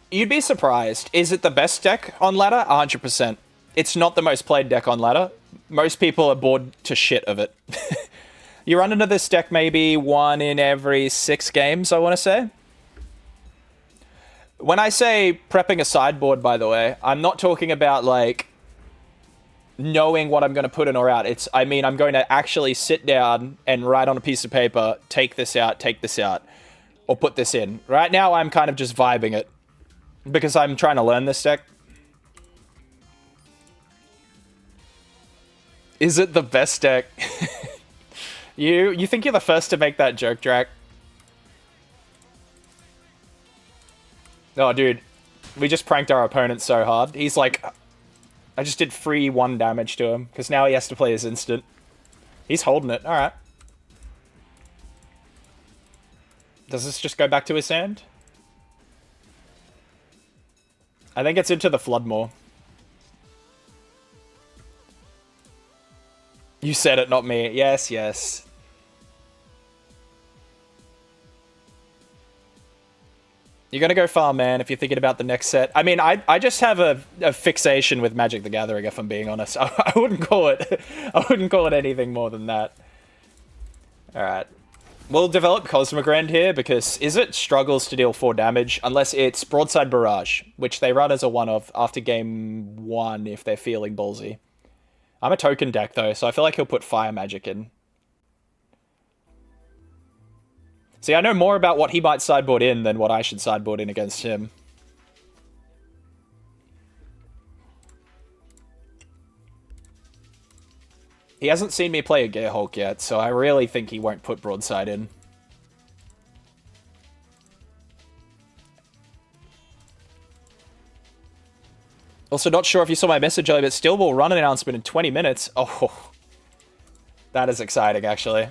you'd be surprised. Is it the best deck on ladder? 100%. It's not the most played deck on ladder. Most people are bored to shit of it. You run into this deck maybe 1 in every 6 games, I want to say. When I say prepping a sideboard, by the way, I'm not talking about, like, knowing what I'm going to put in or out. I mean, I'm going to actually sit down and write on a piece of paper, take this out, or put this in. Right now, I'm kind of just vibing it because I'm trying to learn this deck. Is it the best deck? You think you're the first to make that joke, Drac? Oh, dude. We just pranked our opponent so hard. He's like... I just did free 1 damage to him, because now he has to play his instant. He's holding it. Alright. Does this just go back to his hand? I think it's into the Floodmore. You said it, not me. Yes, yes. You're gonna go far, man, if you're thinking about the next set. I mean, I just have a fixation with Magic the Gathering, if I'm being honest. I wouldn't call it anything more than that. Alright. We'll develop Cosmogrand here, because Izzet struggles to deal 4 damage, unless it's Broadside Barrage, which they run as a one-off after game 1 if they're feeling ballsy. I'm a token deck, though, so I feel like he'll put Fire Magic in. See, I know more about what he might sideboard in than what I should sideboard in against him. He hasn't seen me play a Gearhulk yet, so I really think he won't put Broadside in. Also, not sure if you saw my message earlier, but Steel will run an announcement in 20 minutes. Oh, that is exciting, actually.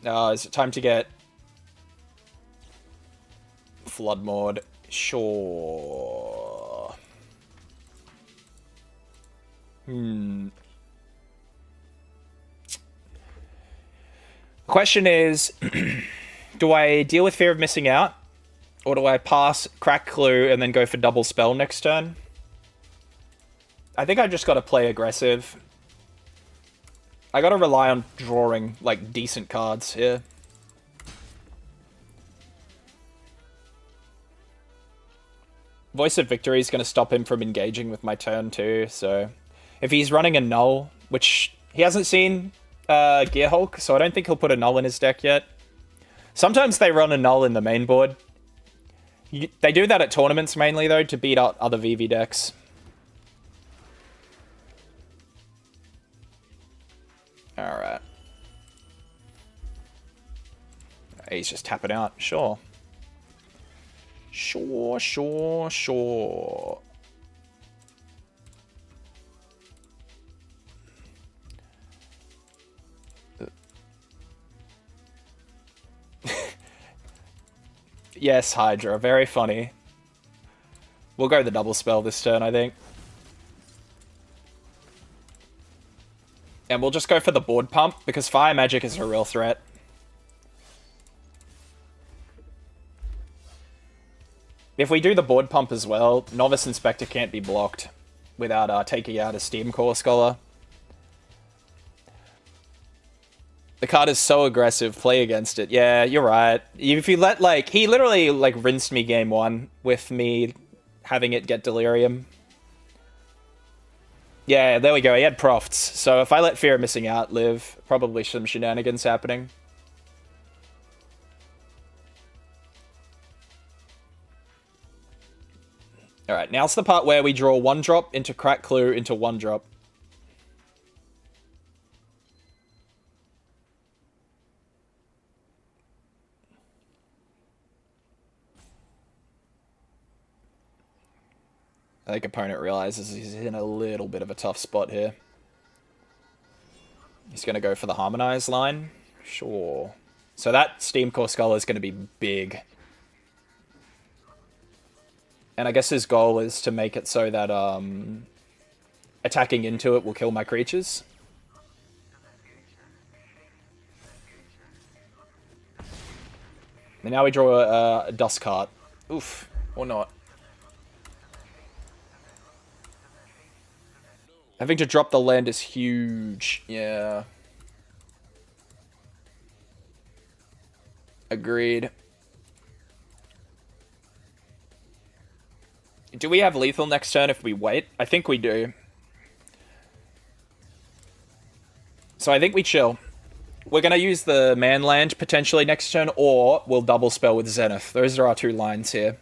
Is it time to get Flood Mode? Sure. Question is, do I deal with fear of missing out? Or do I pass Crack Clue and then go for double spell next turn? I think I just gotta play aggressive. I gotta rely on drawing, like, decent cards here. Voice of Victory is gonna stop him from engaging with my turn too, so... If he's running a Null, which he hasn't seen Gearhulk, so I don't think he'll put a Null in his deck yet. Sometimes they run a Null in the main board. They do that at tournaments mainly, though, to beat out other VV decks. Alright. He's just tapping out. Sure. Sure. Yes, Hydra. Very funny. We'll go the double spell this turn, I think. And we'll just go for the board pump, because Fire Magic is a real threat. If we do the board pump as well, Novice Inspector can't be blocked without taking out a Steam Core Scholar. The card is so aggressive, play against it. Yeah, you're right. If you let, like, he literally, like, rinsed me game 1 with me having it get Delirium. Yeah, there we go. He had Profts. So if I let Fear of Missing Out live, probably some shenanigans happening. Alright, now's the part where we draw 1-drop into Crack Clue into 1-drop. I think opponent realizes he's in a little bit of a tough spot here. He's going to go for the Harmonize line. Sure. So that Steam Core Skull is going to be big. And I guess his goal is to make it so that attacking into it will kill my creatures. And now we draw a Dust Cart. Oof. Or not. Having to drop the land is huge. Yeah. Agreed. Do we have lethal next turn if we wait? I think we do. So I think we chill. We're going to use the man land potentially next turn, or we'll double spell with Zenith. Those are our two lines here.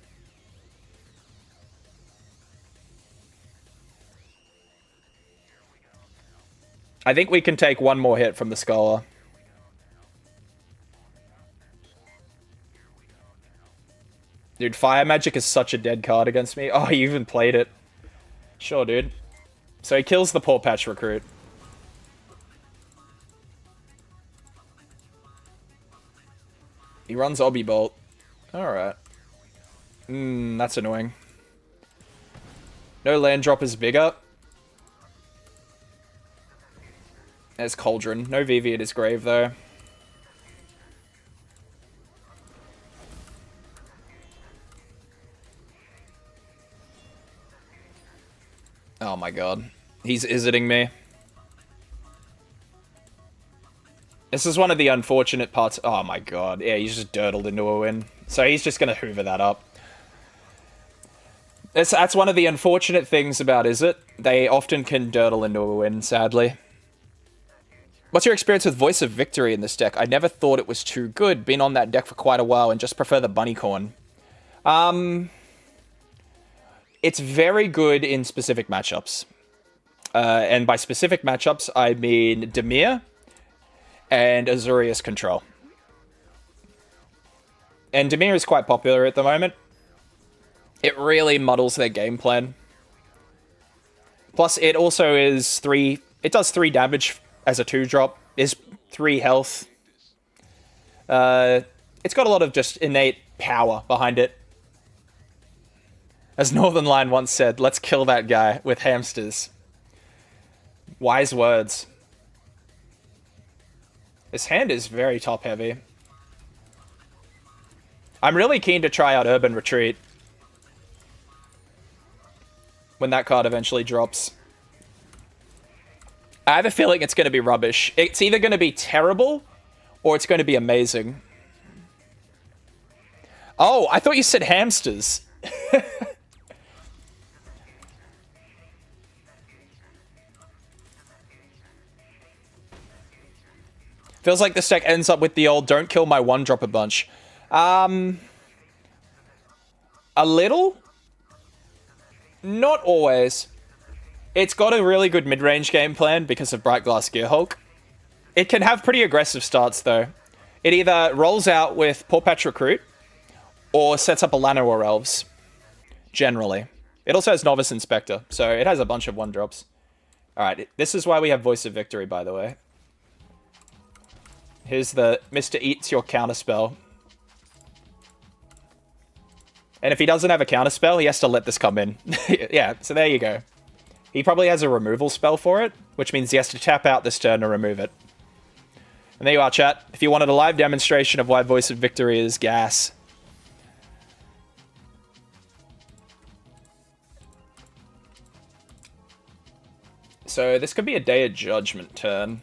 I think we can take one more hit from the Scholar. Dude, Fire Magic is such a dead card against me. Oh, he even played it. Sure, dude. So he kills the Poor Patch Recruit. He runs Obby Bolt. Alright. That's annoying. No land drop is bigger. There's Cauldron. No VV at his grave, though. Oh my god. He's isiting me. This is one of the unfortunate parts. Oh my god. Yeah, he's just dirtled into a win. So he's just going to hoover that up. That's one of the unfortunate things about Izzet. They often can dirtle into a win, sadly. What's your experience with Voice of Victory in this deck? I never thought it was too good. Been on that deck for quite a while and just prefer the Bunnycorn. It's very good in specific matchups. And by specific matchups, I mean Dimir and Azorius Control. And Dimir is quite popular at the moment. It really muddles their game plan. Plus, it also is 3... It does 3 damage as a 2-drop. Is 3 health. It's got a lot of just innate power behind it. As Northern Lion once said, let's kill that guy with hamsters. Wise words. This hand is very top heavy. I'm really keen to try out Urban Retreat. When that card eventually drops. I have a feeling it's going to be rubbish. It's either going to be terrible, or it's going to be amazing. Oh, I thought you said hamsters. Feels like this deck ends up with the old don't kill my 1-drop a bunch. A little? Not always. It's got a really good mid-range game plan because of Bright Glass Gearhulk. It can have pretty aggressive starts, though. It either rolls out with Poor Patch Recruit, or sets up a Llanowar Elves. Generally. It also has Novice Inspector, so it has a bunch of 1-drops. Alright, this is why we have Voice of Victory, by the way. Here's the Mr. Eats Your Counterspell. And if he doesn't have a counterspell, he has to let this come in. Yeah, so there you go. He probably has a removal spell for it, which means he has to tap out this turn to remove it. And there you are, chat. If you wanted a live demonstration of why Voice of Victory is gas. So this could be a Day of Judgment turn.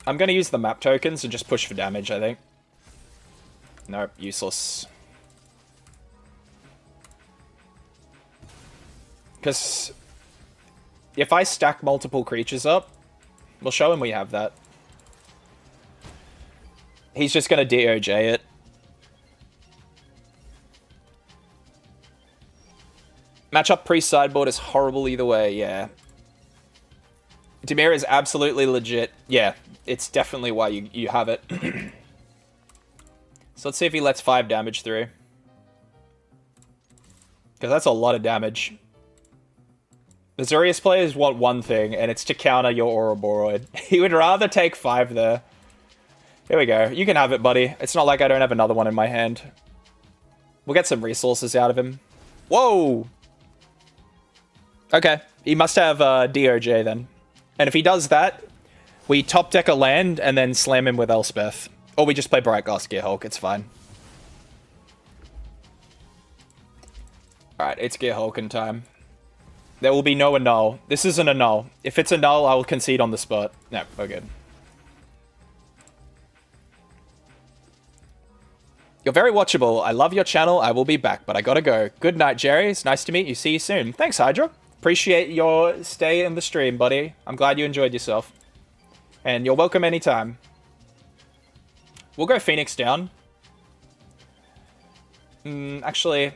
I'm going to use the map tokens and just push for damage, I think. Nope, useless. Because if I stack multiple creatures up, we'll show him we have that. He's just going to DOJ it. Matchup pre-sideboard is horrible either way, yeah. Dimir is absolutely legit. Yeah, it's definitely why you have it. So let's see if he lets 5 damage through. Because that's a lot of damage. The Azorius players want one thing, and it's to counter your Ouroboros. He would rather take 5 there. Here we go. You can have it, buddy. It's not like I don't have another one in my hand. We'll get some resources out of him. Whoa! Okay. He must have DOJ then. And if he does that, we top deck a land and then slam him with Elspeth. Or we just play Bright Glass Gearhulk. It's fine. Alright, it's Gearhulk time. There will be no annul. This isn't a null. If it's a null, I will concede on the spot. No, we're good. You're very watchable. I love your channel. I will be back, but I gotta go. Good night, Jerry. It's nice to meet you. See you soon. Thanks, Hydra. Appreciate your stay in the stream, buddy. I'm glad you enjoyed yourself. And you're welcome anytime. We'll go Phoenix down. Actually,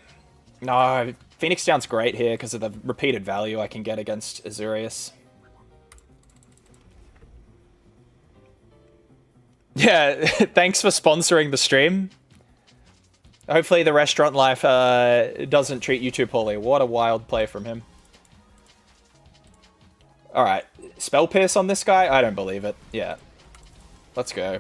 no. Phoenix down's great here because of the repeated value I can get against Azurius. Yeah, thanks for sponsoring the stream. Hopefully the restaurant life doesn't treat you too poorly. What a wild play from him. Alright, Spell Pierce on this guy? I don't believe it. Yeah. Let's go.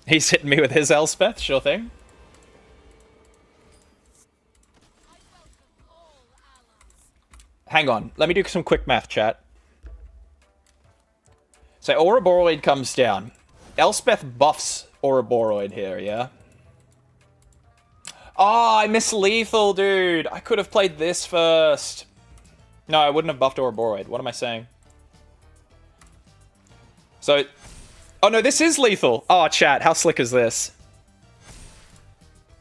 He's hitting me with his Elspeth, sure thing. Hang on, let me do some quick math, chat. So Ouroboros comes down. Elspeth buffs Ouroboros here, yeah? Oh, I missed lethal, dude. I could have played this first. No, I wouldn't have buffed Ouroboros. What am I saying? So... Oh, no, this is lethal. Oh, chat, how slick is this?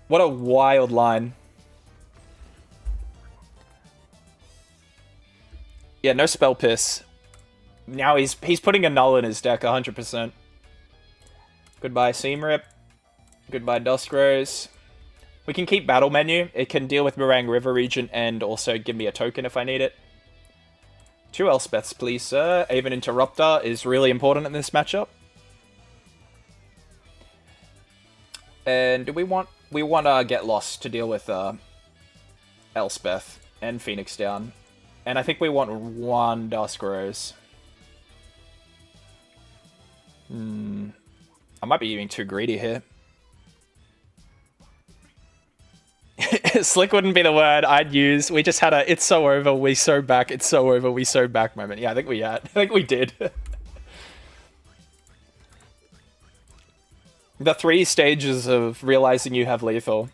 What a wild line. Yeah, no Spell Piss. Now he's putting a null in his deck, 100%. Goodbye, Seam Rip. Goodbye, Dusk Rose. We can keep Battle Menu. It can deal with Meringue River Regent and also give me a token if I need it. 2 Elspeths, please, sir. Aven Interrupter is really important in this matchup. And do we want Get Lost to deal with Elspeth and Phoenix down. And I think we want 1 Dusk Rose. I might be being too greedy here. Slick wouldn't be the word I'd use. We just had a "it's so over, we so back, it's so over, we so back" moment. Yeah, I think we had. I think we did. The 3 stages of realizing you have lethal.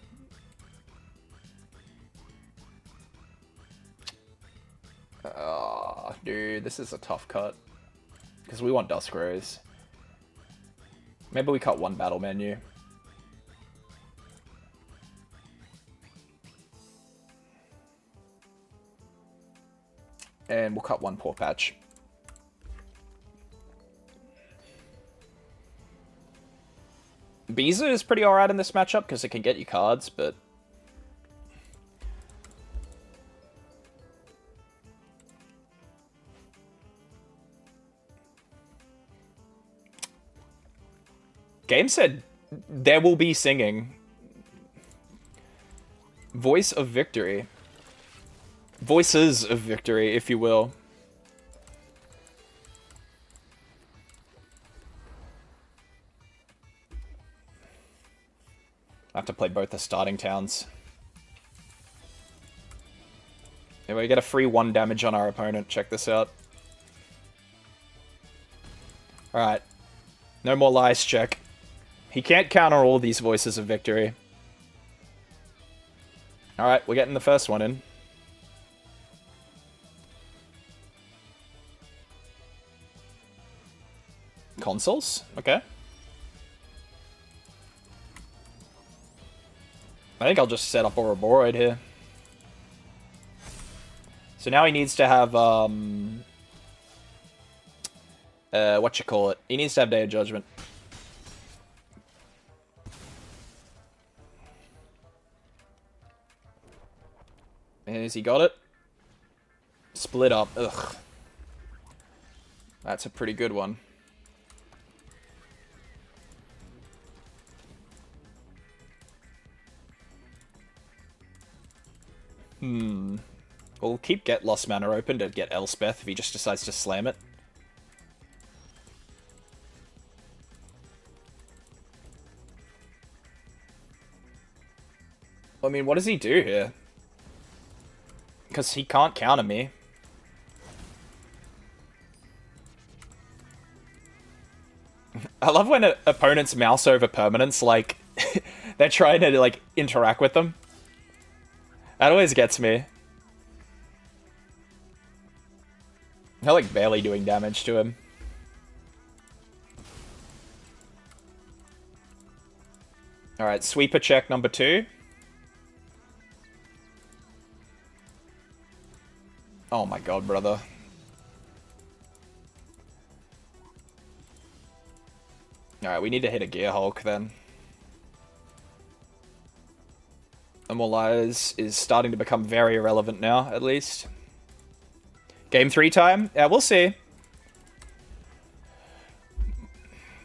Oh, dude, this is a tough cut. Because we want Dusk Rose. Maybe we cut 1 Battle Menu. And we'll cut 1 Paw Patch. Biza is pretty alright in this matchup because it can get you cards, but... Game said there will be singing. Voice of victory. Voices of victory, if you will. I have to play both the starting towns. Anyway, we get a free 1 damage on our opponent. Check this out. Alright. No more lies check. He can't counter all these voices of victory. Alright, we're getting the first one in. Consoles? Okay. I think I'll just set up Ouroboros here. So now he needs to have, He needs to have Day of Judgment. Has he got it? Split up. Ugh. That's a pretty good one. We'll keep Get Lost Mana open to get Elspeth if he just decides to slam it. I mean, what does he do here? Because he can't counter me. I love when opponents mouse over permanents, like, they're trying to, like, interact with them. That always gets me. They're like barely doing damage to him. Alright, sweeper check number 2. Oh my god, brother. Alright, we need to hit a Gear Hulk then. Immortalize is starting to become very irrelevant now, at least. Game 3 time? Yeah, we'll see.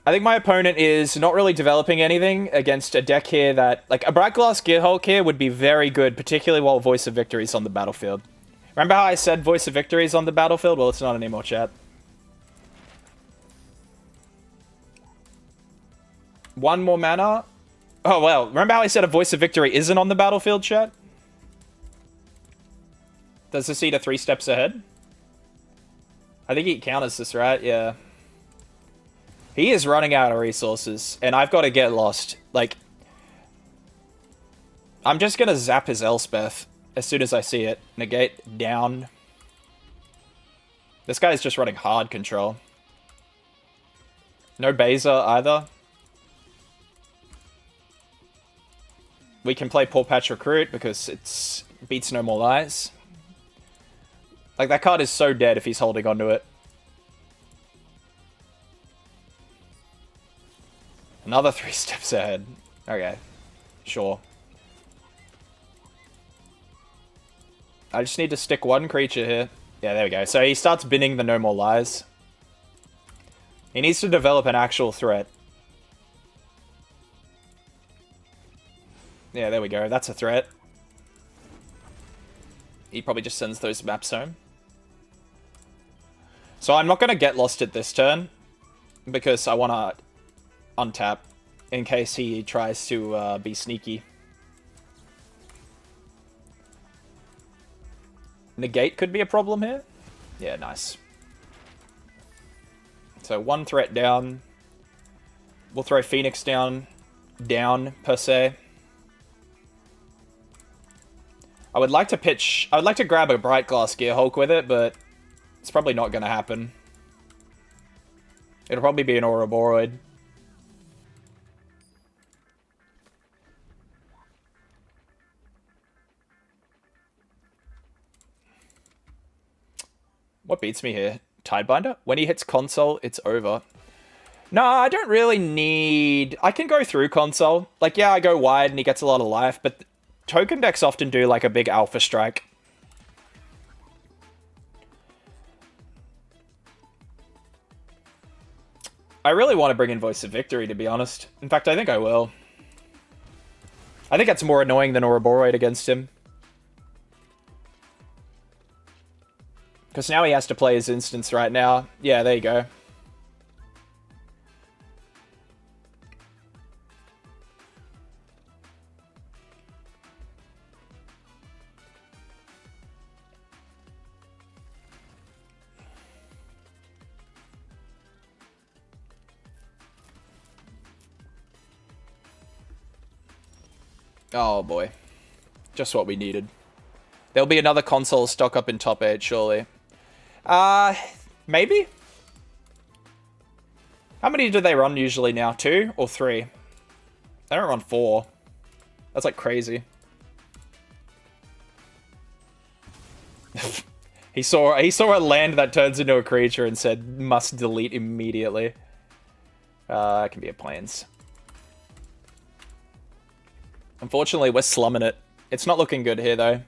I think my opponent is not really developing anything against a deck here that... Like, a Bright Glass Gear Hulk here would be very good, particularly while Voice of Victory is on the battlefield. Remember how I said Voice of Victory is on the battlefield? Well, it's not anymore, chat. One more mana. Oh, well, remember how I said a Voice of Victory isn't on the battlefield, chat? Does this seed a 3 steps ahead? I think he counters this, right? Yeah. He is running out of resources, and I've got to get lost. Like, I'm just going to zap his Elspeth as soon as I see it. Negate down. This guy's just running hard control. No Beza either. We can play Poor Patch Recruit because it's beats No More Lies. Like, that card is so dead if he's holding onto it. Another 3 steps ahead. Okay. Sure. I just need to stick one creature here. Yeah, there we go. So he starts binning the No More Lies. He needs to develop an actual threat. Yeah, there we go. That's a threat. He probably just sends those maps home. So I'm not going to get lost at this turn, because I want to untap in case he tries to be sneaky. Negate could be a problem here. Yeah, nice. So 1 threat down. We'll throw Phoenix down, per se. I would like to grab a Bright Glass Gear Hulk with it, but it's probably not going to happen. It'll probably be an Ouroboros. What beats me here? Tidebinder? When he hits console, it's over. No, I don't really need... I can go through console. Like, yeah, I go wide and he gets a lot of life, but token decks often do, like, a big alpha strike. I really want to bring in Voice of Victory, to be honest. In fact, I think I will. I think that's more annoying than Ouroboros against him. Because now he has to play his instance right now. Yeah, there you go. Oh boy. Just what we needed. There'll be another console stock up in top 8, surely. Maybe? How many do they run usually now? 2 or 3? They don't run 4. That's like crazy. He saw a land that turns into a creature and said, must delete immediately. It can be a plains. Unfortunately, we're slumming it. It's not looking good here, though.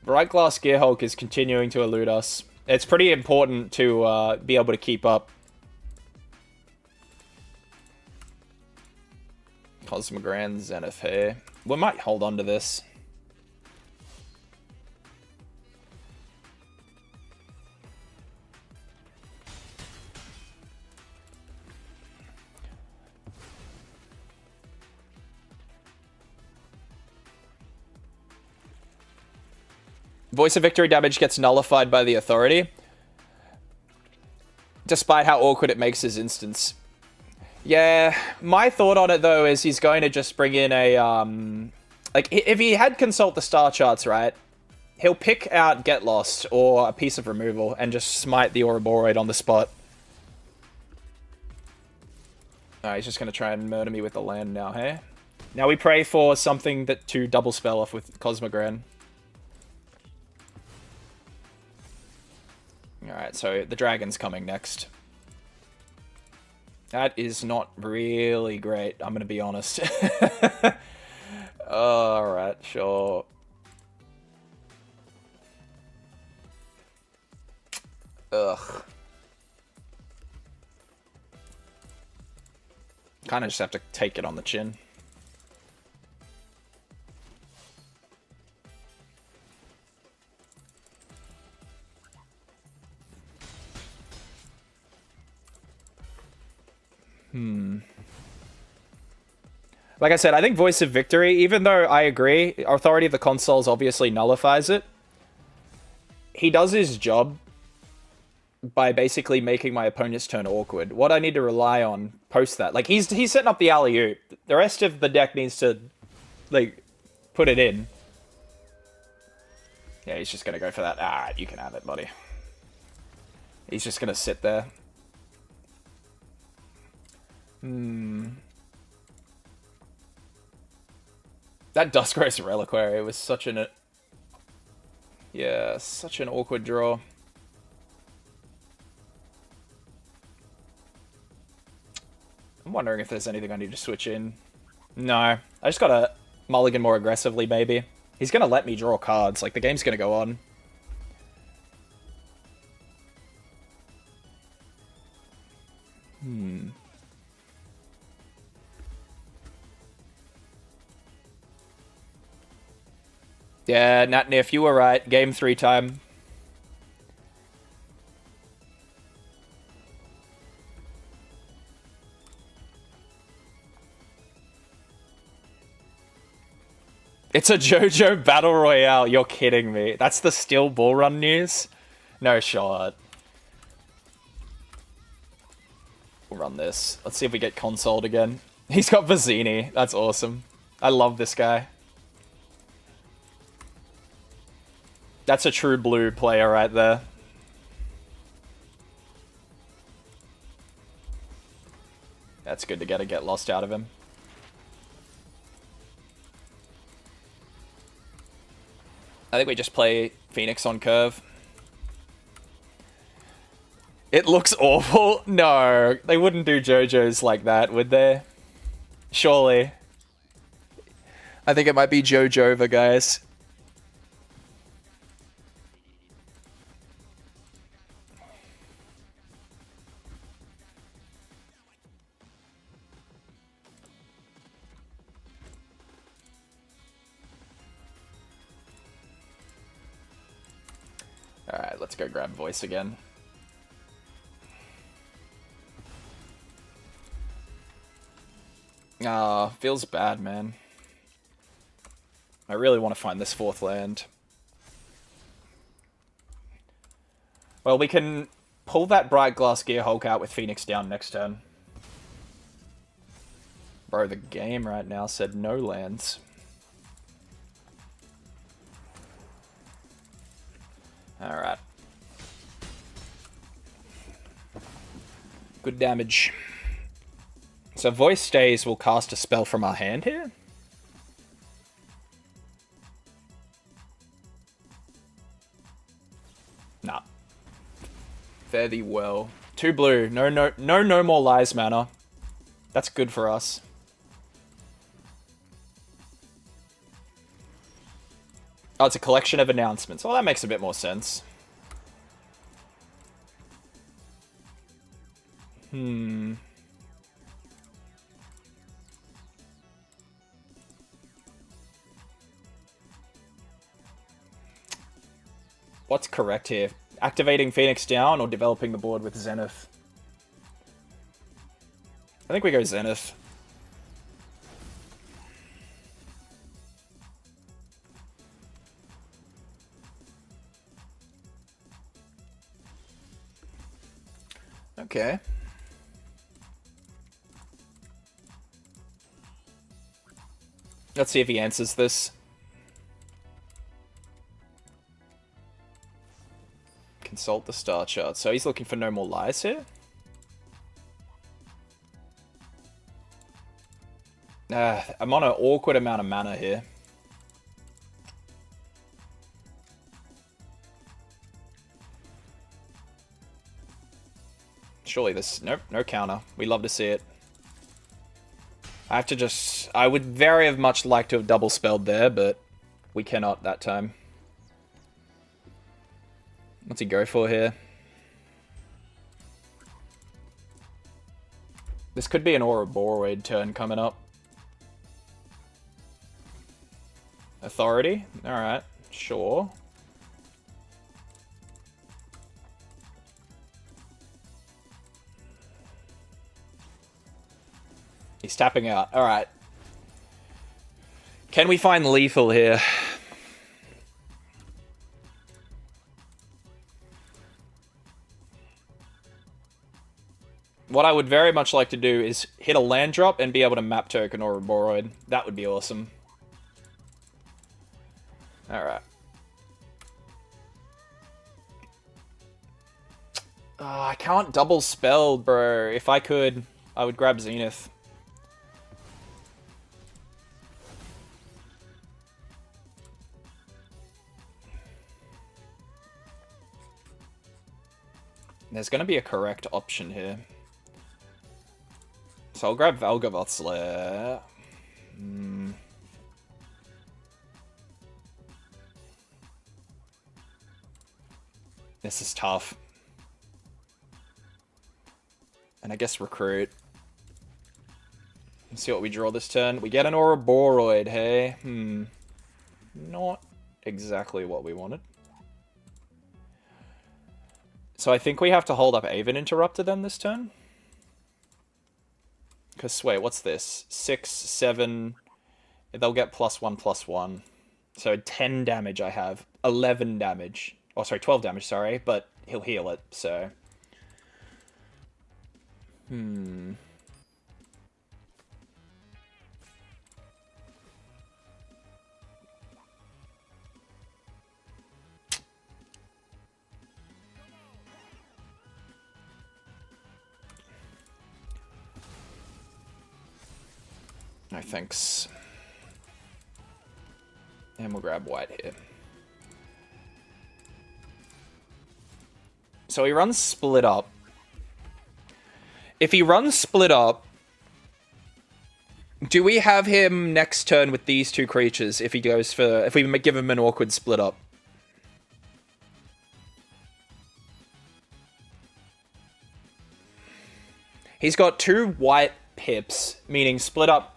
Bright Glass Gear Hulk is continuing to elude us. It's pretty important to be able to keep up. Cosmogran, Zenith here. We might hold on to this. Voice of Victory damage gets nullified by the Authority, despite how awkward it makes his instance. Yeah, my thought on it, though, is he's going to just bring in a Like, if he had consult the star charts, right, he'll pick out Get Lost or a piece of removal and just smite the Ouroboros on the spot. He's just going to try and murder me with the land now, hey? Now we pray for something to double spell off with Cosmogran. Alright, so the dragon's coming next. That is not really great, I'm going to be honest. Alright, sure. Ugh. Kind of just have to take it on the chin. Like I said, I think Voice of Victory, even though I agree, Authority of the Consoles obviously nullifies it, he does his job by basically making my opponent's turn awkward. What I need to rely on post that, like, he's setting up the alley-oop. The rest of the deck needs to, like, put it in. Yeah, he's just gonna go for that. Alright, you can have it, buddy. He's just gonna sit there. That Duskgrace Reliquary was such an... Yeah, such an awkward draw. I'm wondering if there's anything I need to switch in. No, I just gotta mulligan more aggressively, maybe. He's gonna let me draw cards, like, the game's gonna go on. Yeah, Natnif, you were right. Game 3 time. It's a JoJo Battle Royale. You're kidding me. That's the Steel Bull Run news? No shot. We'll run this. Let's see if we get consoled again. He's got Vizzini. That's awesome. I love this guy. That's a true blue player right there. That's good to get lost out of him. I think we just play Phoenix on curve. It looks awful. No, they wouldn't do JoJo's like that, would they? Surely. I think it might be JoJova, guys. Alright, let's go grab voice again. Ah, feels bad, man. I really want to find this fourth land. Well, we can pull that Bright Glass Gear Hulk out with Phoenix down next turn. Bro, the game right now said no lands. Alright. Good damage. So Voice Stays will cast a spell from our hand here? Nah. Fare thee well. 2 blue. No more lies mana. That's good for us. Oh, it's a collection of announcements. Well, that makes a bit more sense. What's correct here? Activating Phoenix down or developing the board with Zenith? I think we go Zenith. Okay. Let's see if he answers this. Consult the star chart. So he's looking for no more lies here. I'm on an awkward amount of mana here. Surely this... Nope, no counter. We love to see it. I have to just... I would very much like to have double spelled there, but we cannot that time. What's he go for here? This could be an Ouroboros turn coming up. Authority? Alright, sure. He's tapping out. Alright. Can we find lethal here? What I would very much like to do is hit a land drop and be able to map token Ouroboros. That would be awesome. Alright. I can't double spell, bro. If I could, I would grab Zenith. There's going to be a correct option here. So I'll grab Valgavoth's Lair. This is tough. And I guess Recruit. Let's see what we draw this turn. We get an Ouroboros, hey? Not exactly what we wanted. So I think we have to hold up Aven Interrupter then this turn. Because, wait, what's this? 6, 7... They'll get +1/+1. So 10 damage I have. 11 damage. Oh, sorry, 12 damage, sorry. But he'll heal it, so... No thanks. And we'll grab white here. So he runs Split Up. If he runs Split Up, do we have him next turn with these two creatures if he goes for... If we give him an awkward Split Up? He's got 2 white pips, meaning Split Up.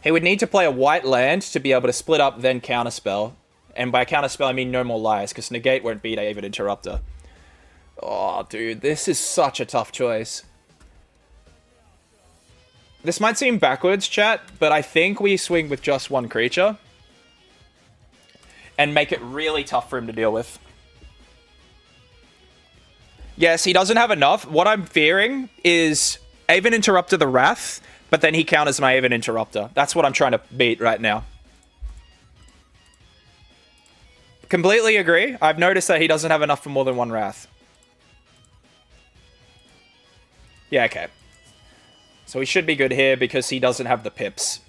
He would need to play a white land to be able to Split Up, then Counterspell. And by Counterspell, I mean no more lies, because Negate won't beat Avid Interrupter. Oh, dude, this is such a tough choice. This might seem backwards, chat, but I think we swing with just one creature. And make it really tough for him to deal with. Yes, he doesn't have enough. What I'm fearing is Aven Interrupter the Wrath, but then he counters my Aven Interrupter. That's what I'm trying to beat right now. Completely agree. I've noticed that he doesn't have enough for more than one Wrath. Yeah, okay. So he should be good here because he doesn't have the pips.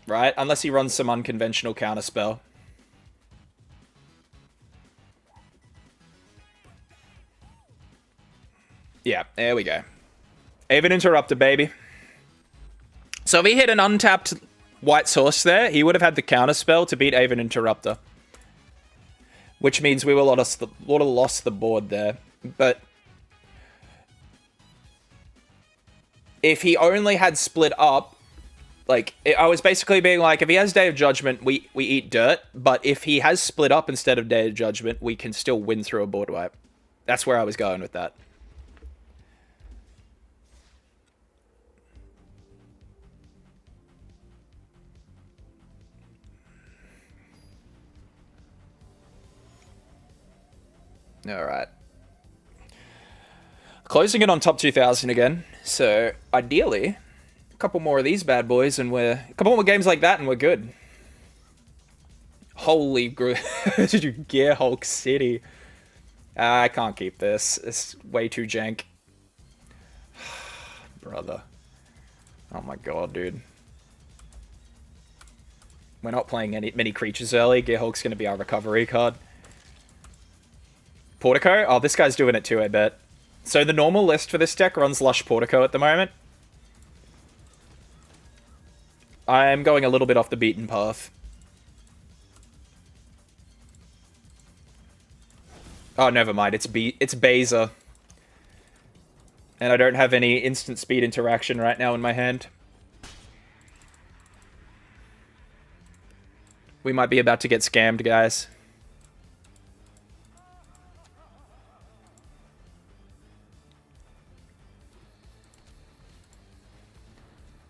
Right? Unless he runs some unconventional counterspell. Yeah, there we go. Aven Interrupter, baby. So if he hit an untapped white source there, he would have had the counterspell to beat Aven Interrupter. Which means we would have lost the board there. But if he only had Split Up, like, I was basically being like, if he has Day of Judgment, we eat dirt. But if he has Split Up instead of Day of Judgment, we can still win through a board wipe. That's where I was going with that. Alright. Closing it on top 2000 again. So, ideally, A couple more of these bad boys, and a couple more games like that, and we're good. Holy did you Gear Hulk City? I can't keep this. It's way too jank. Brother. Oh my god, dude. We're not playing many creatures early. Gear Hulk's going to be our recovery card. Portico? Oh, this guy's doing it too, I bet. So the normal list for this deck runs Lush Portico at the moment. I'm going a little bit off the beaten path. Oh, never mind. It's Baza. And I don't have any instant speed interaction right now in my hand. We might be about to get scammed, guys.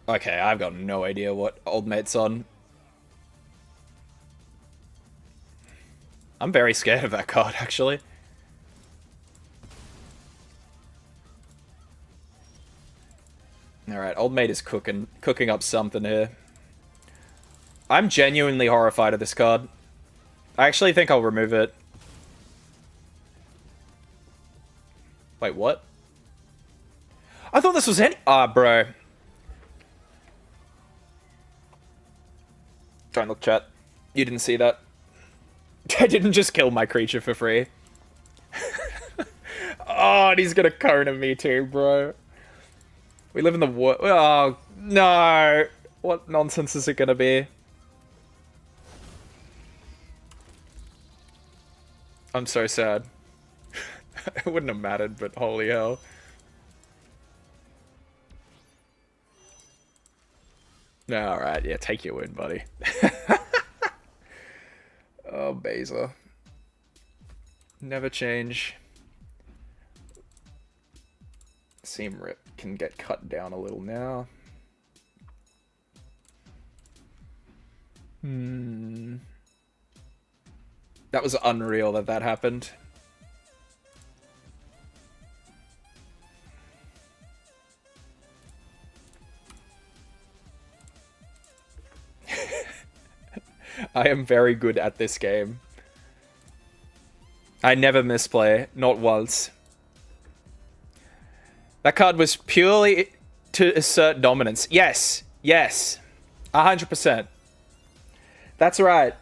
Okay, I've got no idea what old mate's on. I'm very scared of that card, actually. Alright, old mate is cooking up something here. I'm genuinely horrified of this card. I actually think I'll remove it. Wait, what? I thought this was any- Ah, bro. Don't look, chat. You didn't see that. I didn't just kill my creature for free. Oh, and he's gonna Kona me too, bro. We live in the world. Oh, no. What nonsense is it gonna be? I'm so sad. It wouldn't have mattered, but holy hell. Alright, yeah, take your win, buddy. Oh, Baza. Never change. Seam rip can get cut down a little now. That was unreal that happened. I am very good at this game. I never misplay, not once. That card was purely to assert dominance. Yes, yes, 100%. That's right.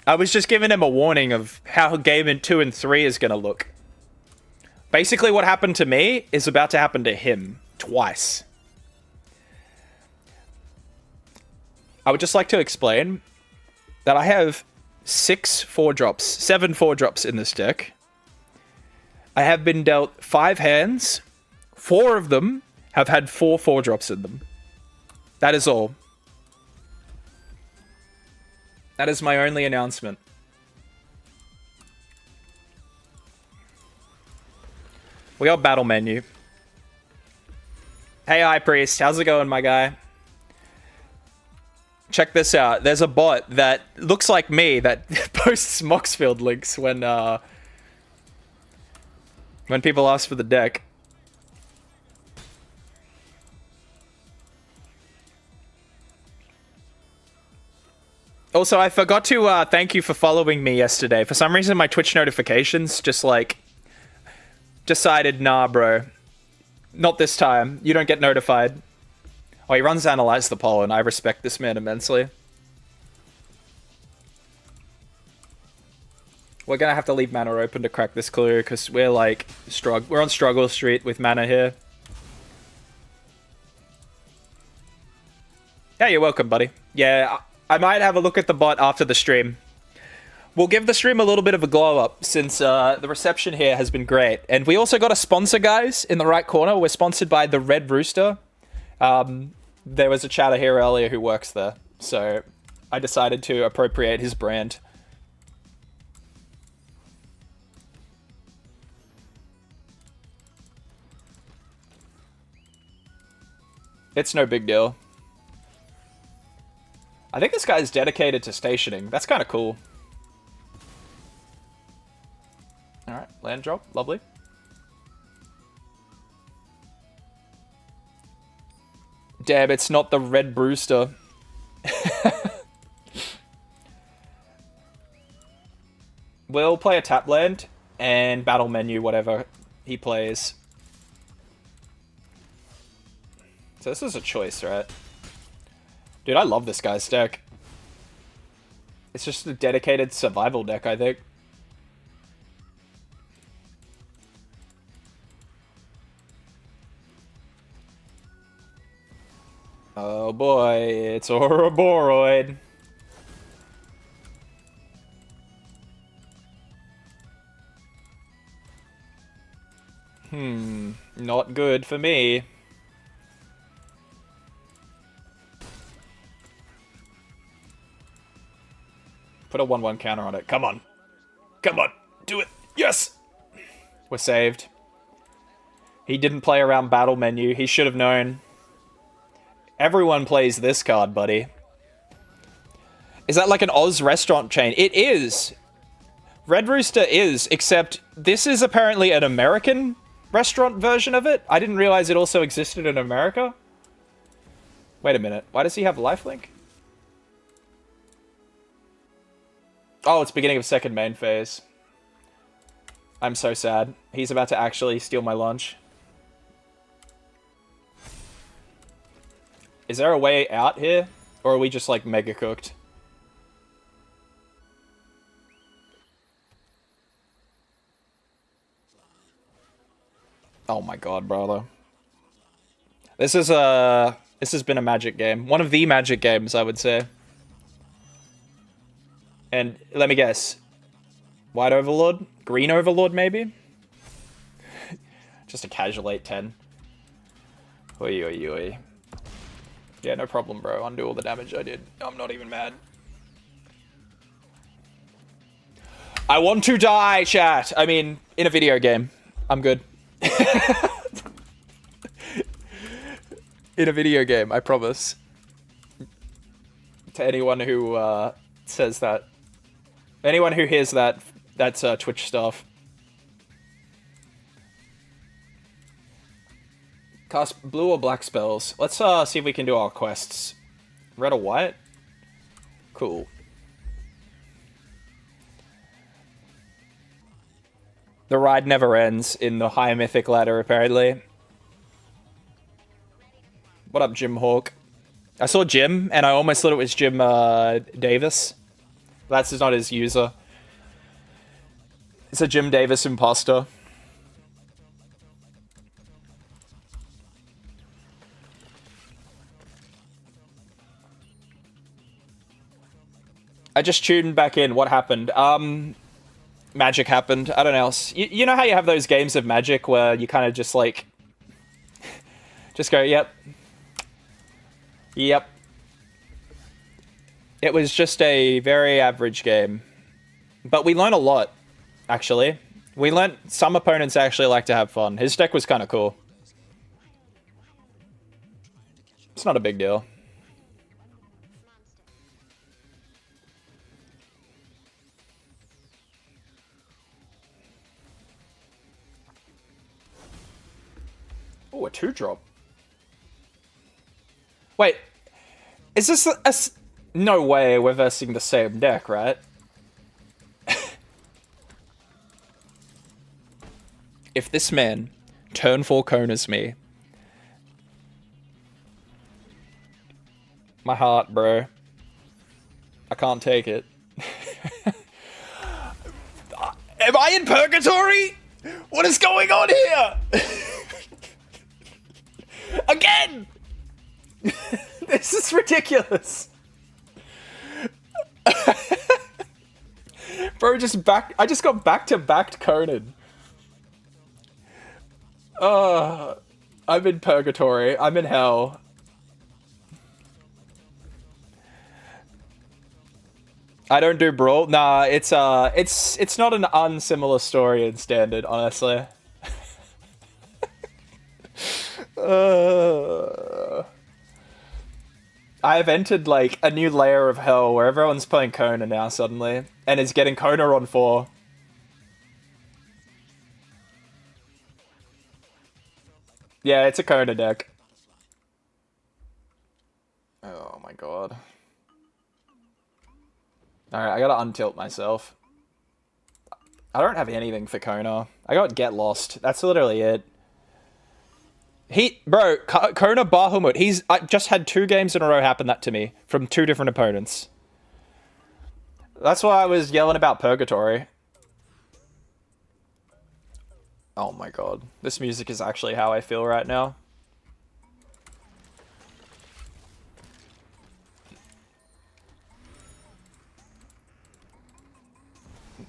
I was just giving him a warning of how game in 2 and 3 is going to look. Basically what happened to me is about to happen to him twice. I would just like to explain that I have 6 4-drops, 7 4-drops in this deck. I have been dealt 5 hands. 4 of them have had 4 4-drops in them. That is all. That is my only announcement. We got battle menu. Hey, High Priest. How's it going, my guy? Check this out. There's a bot that looks like me that posts Moxfield links when people ask for the deck. Also, I forgot to thank you for following me yesterday. For some reason, my Twitch notifications just like decided, nah, bro. Not this time. You don't get notified. Oh, he runs Analyze the Pollen. I respect this man immensely. We're gonna have to leave mana open to crack this clue because we're like we're on struggle street with mana here. Yeah, you're welcome, buddy. Yeah, I might have a look at the bot after the stream. We'll give the stream a little bit of a glow up since the reception here has been great. And we also got a sponsor, guys, in the right corner. We're sponsored by the Red Rooster. There was a chatter here earlier who works there, so I decided to appropriate his brand. It's no big deal. I think this guy's dedicated to stationing. That's kind of cool. Alright, land drop. Lovely. Damn, it's not the Red Brewster. We'll play a tap land and battle menu whatever he plays. So this is a choice, right? Dude, I love this guy's deck. It's just a dedicated survival deck, I think. Oh boy, it's Ouroboros. Not good for me. Put a 1/1 counter on it. Come on. Come on. Do it. Yes! We're saved. He didn't play around battle menu. He should have known. Everyone plays this card, buddy. Is that like an Oz restaurant chain? It is. Red Rooster is, except this is apparently an American restaurant version of it. I didn't realize it also existed in America. Wait a minute. Why does he have lifelink? Oh, it's beginning of second main phase. I'm so sad. He's about to actually steal my lunch. Is there a way out here? Or are we just, like, mega cooked? Oh my god, brother. This has been a Magic game. One of the Magic games, I would say. And let me guess. White Overlord? Green Overlord, maybe? Just a casual 8-10. Oi, oi, oi. Yeah, no problem, bro. Undo all the damage I did. I'm not even mad. I want to die, chat! I mean, in a video game. I'm good. In a video game, I promise. To anyone who says that. Anyone who hears that, that's Twitch stuff. Cast blue or black spells. Let's see if we can do our quests. Red or white? Cool. The ride never ends in the high mythic ladder, apparently. What up, Jim Hawk? I saw Jim, and I almost thought it was Jim Davis. That's not his user. It's a Jim Davis imposter. I just tuned back in. What happened? Magic happened. I don't know else. You know how you have those games of Magic where you kind of just like... just go, yep. Yep. It was just a very average game. But we learned a lot, actually. We learned some opponents actually like to have fun. His deck was kind of cool. It's not a big deal. Oh, a 2-drop. Wait, is this a no way we're versing the same deck, right? If this man turn 4 Konas me, my heart, bro. I can't take it. Am I in purgatory? What is going on here? Again! This is ridiculous. Bro, I just got back-to-back Conan. I'm in purgatory. I'm in hell. I don't do Brawl. Nah, it's not an unsimilar story in Standard, honestly. I've entered like a new layer of hell where everyone's playing Kona now suddenly, and is getting Kona on 4. Yeah, it's a Kona deck. god. Alright, I gotta untilt myself. I don't have anything for Kona. I got Get Lost. That's literally it. Bro, Kona Bahamut. I just had 2 games in a row happen that to me from 2 different opponents. That's why I was yelling about Purgatory. Oh my god. This music is actually how I feel right now.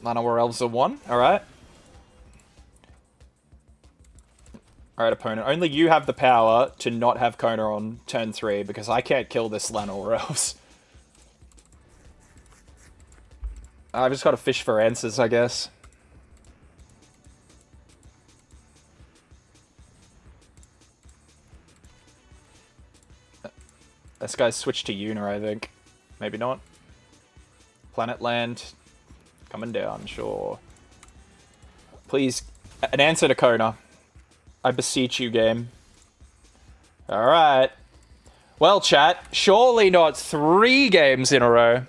None of our elves are 1. Alright. Alright, opponent. Only you have the power to not have Kona on turn 3, because I can't kill this Llanowar elves. I've just got to fish for answers, I guess. This guy's switched to Yuna, I think. Maybe not. Planet Land. Coming down, sure. Please, an answer to Kona. I beseech you, game. Alright. Well, chat, surely not 3 games in a row.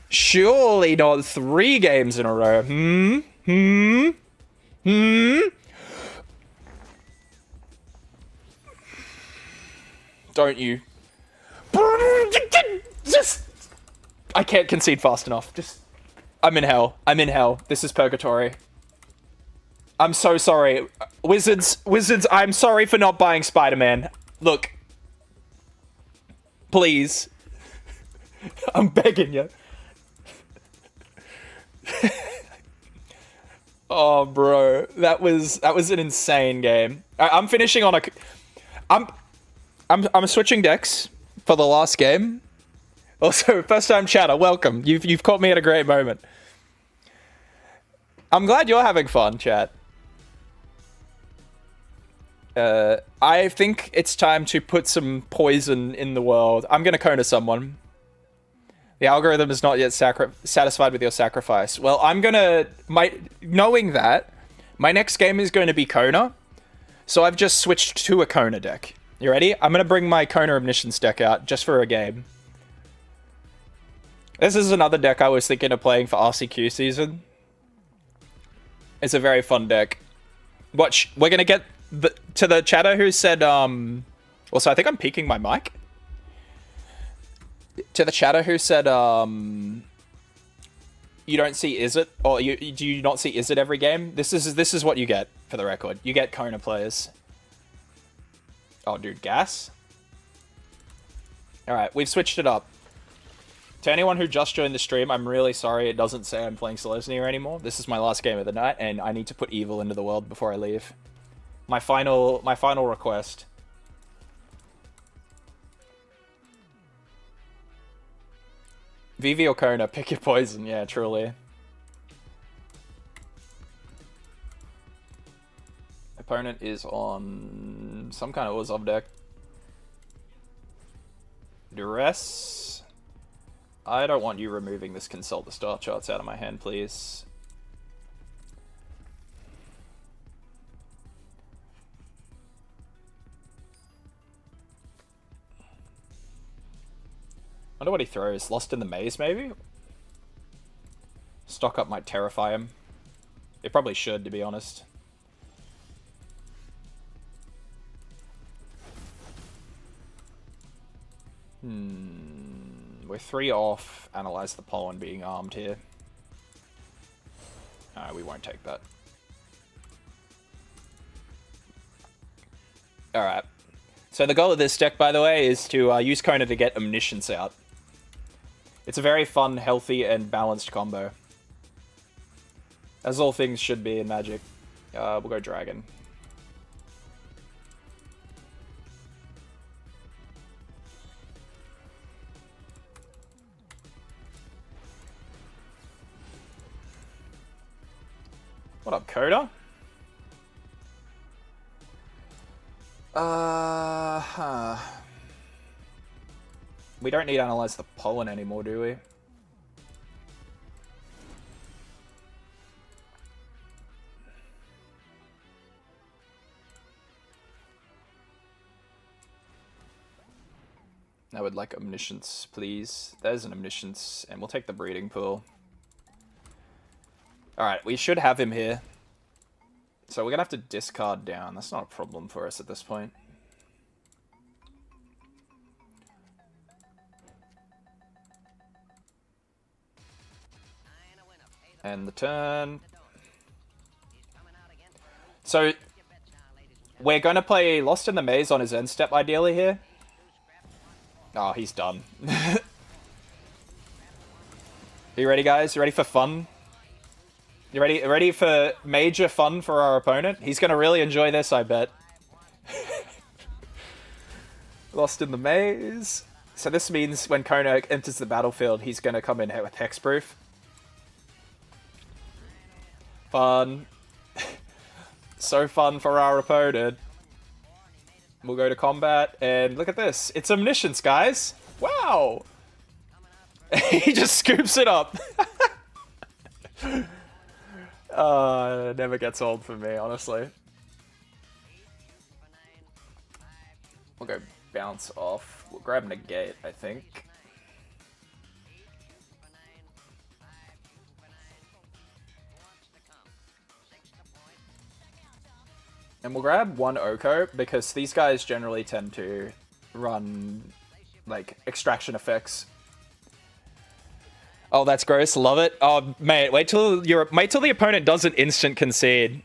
Surely not 3 games in a row. Don't you? Just... I can't concede fast enough. Just... I'm in hell. I'm in hell. This is purgatory. I'm so sorry. Wizards, I'm sorry for not buying Spider-Man. Look. Please. I'm begging you. Oh, bro. That was an insane game. I'm finishing on a... I'm switching decks for the last game. Also, first time chatter, welcome. You've caught me at a great moment. I'm glad you're having fun, chat. I think it's time to put some poison in the world. I'm gonna Kona someone. The algorithm is not yet satisfied with your sacrifice. Well, I'm gonna... knowing that, my next game is going to be Kona. So I've just switched to a Kona deck. You ready? I'm gonna bring my Kona Omniscience deck out just for a game. This is another deck I was thinking of playing for RCQ season. It's a very fun deck. Watch, we're gonna get to the chatter who said, also, I think I'm peeking my mic. To the chatter who said, you don't see Izzet, or do you not see Izzet every game? This is what you get, for the record. You get Kona players. Oh, dude, gas? Alright, we've switched it up. To anyone who just joined the stream, I'm really sorry it doesn't say I'm playing Selesnya anymore. This is my last game of the night, and I need to put evil into the world before I leave. My final request. Vivi or Kona, pick your poison. Yeah, truly. Opponent is on some kind of Orzhov deck. Duress. I don't want you removing this Consult the Star Charts out of my hand, please. I wonder what he throws. Lost in the Maze, maybe? Stock up might terrify him. It probably should, to be honest. We're 3 off. Analyze the pollen being armed here. No, we won't take that. Alright. So the goal of this deck, by the way, is to use Kona to get Omniscience out. It's a very fun, healthy, and balanced combo. As all things should be in Magic. We'll go Dragon. What up, Coda? We don't need to analyze the pollen anymore, do we? I would like Omniscience, please. There's an Omniscience, and we'll take the Breeding Pool. Alright, we should have him here. So we're gonna have to discard down. That's not a problem for us at this point. And the turn. So we're gonna play Lost in the Maze on his end step ideally here. Oh, he's done. Are you ready, guys? You ready for fun? You ready for major fun for our opponent? He's gonna really enjoy this, I bet. Lost in the Maze. So this means when Kona enters the battlefield, he's gonna come in with Hexproof. Fun. So fun for our opponent. We'll go to combat, and look at this. It's Omniscience, guys. Wow! He just scoops it up. It never gets old for me, honestly. We'll go bounce off. We'll grab Negate, I think. And we'll grab one Oko, because these guys generally tend to run, like, extraction effects. Oh, that's gross. Love it. Oh, mate, wait till the opponent doesn't instant concede.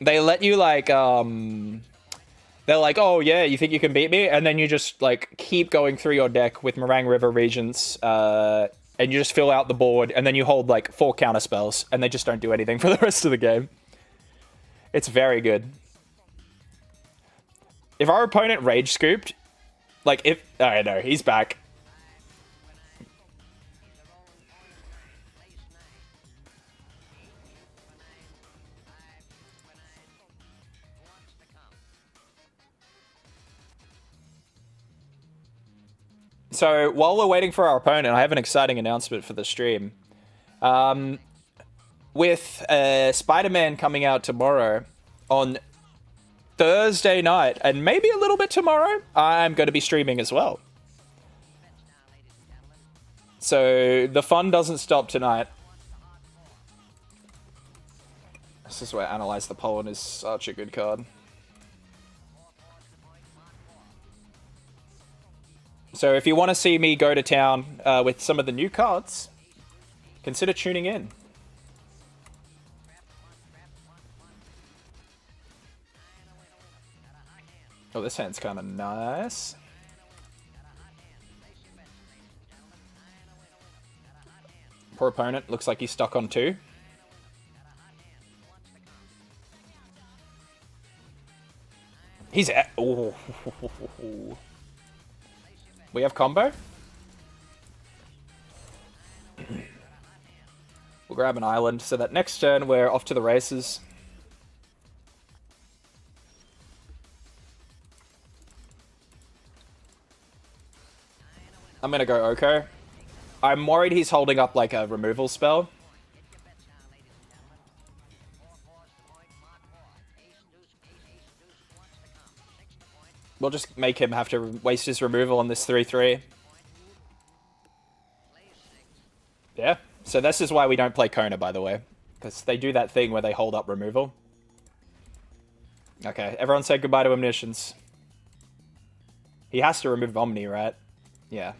They let you, like, they're like, oh, yeah, you think you can beat me? And then you just, like, keep going through your deck with Meringue River Regents, and you just fill out the board, and then you hold, like, 4 counter spells, and they just don't do anything for the rest of the game. It's very good. If our opponent rage scooped, like if... I know, he's back. So, while we're waiting for our opponent, I have an exciting announcement for the stream. With Spider-Man coming out tomorrow, on Thursday night, and maybe a little bit tomorrow, I'm going to be streaming as well. So the fun doesn't stop tonight. This is where Analyze the Pollen is such a good card. So if you want to see me go to town with some of the new cards, consider tuning in. Oh, this hand's kind of nice. Poor opponent. Looks like he's stuck on 2. He's at... Oh. We have combo. We'll grab an island so that next turn we're off to the races. I'm gonna go Oko. I'm worried he's holding up like a removal spell. We'll just make him have to waste his removal on this 3/3. Yeah, so this is why we don't play Kona, by the way. Because they do that thing where they hold up removal. Okay, everyone say goodbye to Omniscience. He has to remove Omni, right? Yeah.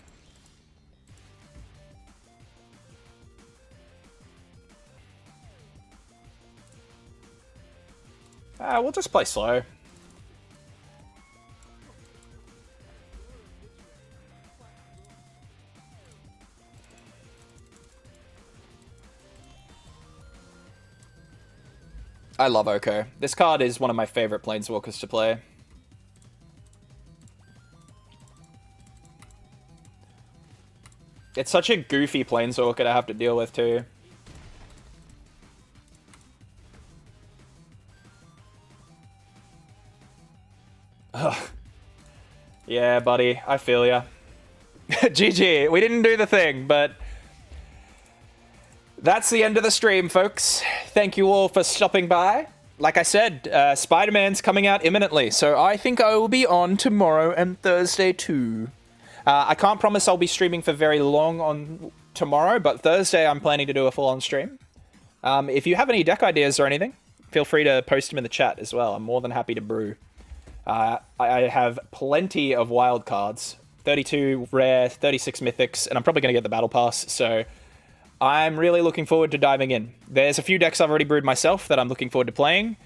We'll just play slow. I love Oko. This card is one of my favorite Planeswalkers to play. It's such a goofy Planeswalker to have to deal with, too. Ugh. Yeah, buddy. I feel ya. GG. We didn't do the thing, but... That's the end of the stream, folks. Thank you all for stopping by. Like I said, Spider-Man's coming out imminently, so I think I will be on tomorrow and Thursday too. I can't promise I'll be streaming for very long on tomorrow, but Thursday I'm planning to do a full-on stream. If you have any deck ideas or anything, feel free to post them in the chat as well. I'm more than happy to brew. I have plenty of wild cards. 32 rare, 36 mythics, and I'm probably going to get the battle pass, so I'm really looking forward to diving in. There's a few decks I've already brewed myself that I'm looking forward to playing.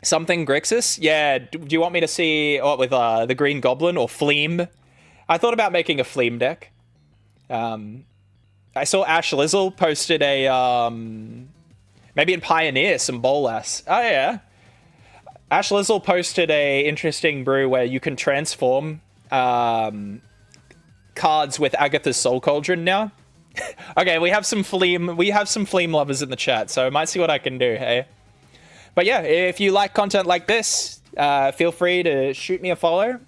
Something Grixis? Yeah, do you want me to see what with the Green Goblin or Fleam? I thought about making a Fleam deck. I saw Ash Lizzle posted a, maybe in Pioneer, some Bolas. Oh, yeah. Ash Lizzle posted a interesting brew where you can transform cards with Agatha's Soul Cauldron now. Okay, we have some Fleam lovers in the chat, so I might see what I can do, hey? But yeah, if you like content like this, feel free to shoot me a follow.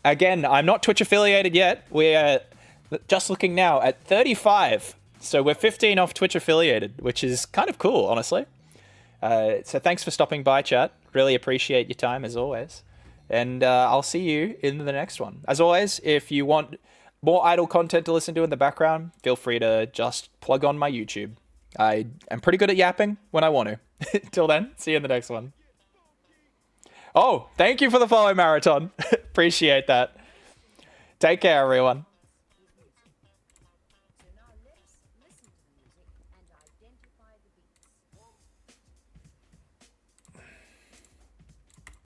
Again, I'm not Twitch affiliated yet. We're just looking now at 35. So we're 15 off Twitch affiliated, which is kind of cool, honestly. So thanks for stopping by, chat. Really appreciate your time, as always. And I'll see you in the next one. As always, if you want more idle content to listen to in the background, feel free to just plug on my YouTube. I am pretty good at yapping when I want to. Till then, see you in the next one. Oh, thank you for the follow, Marathon. Appreciate that. Take care, everyone.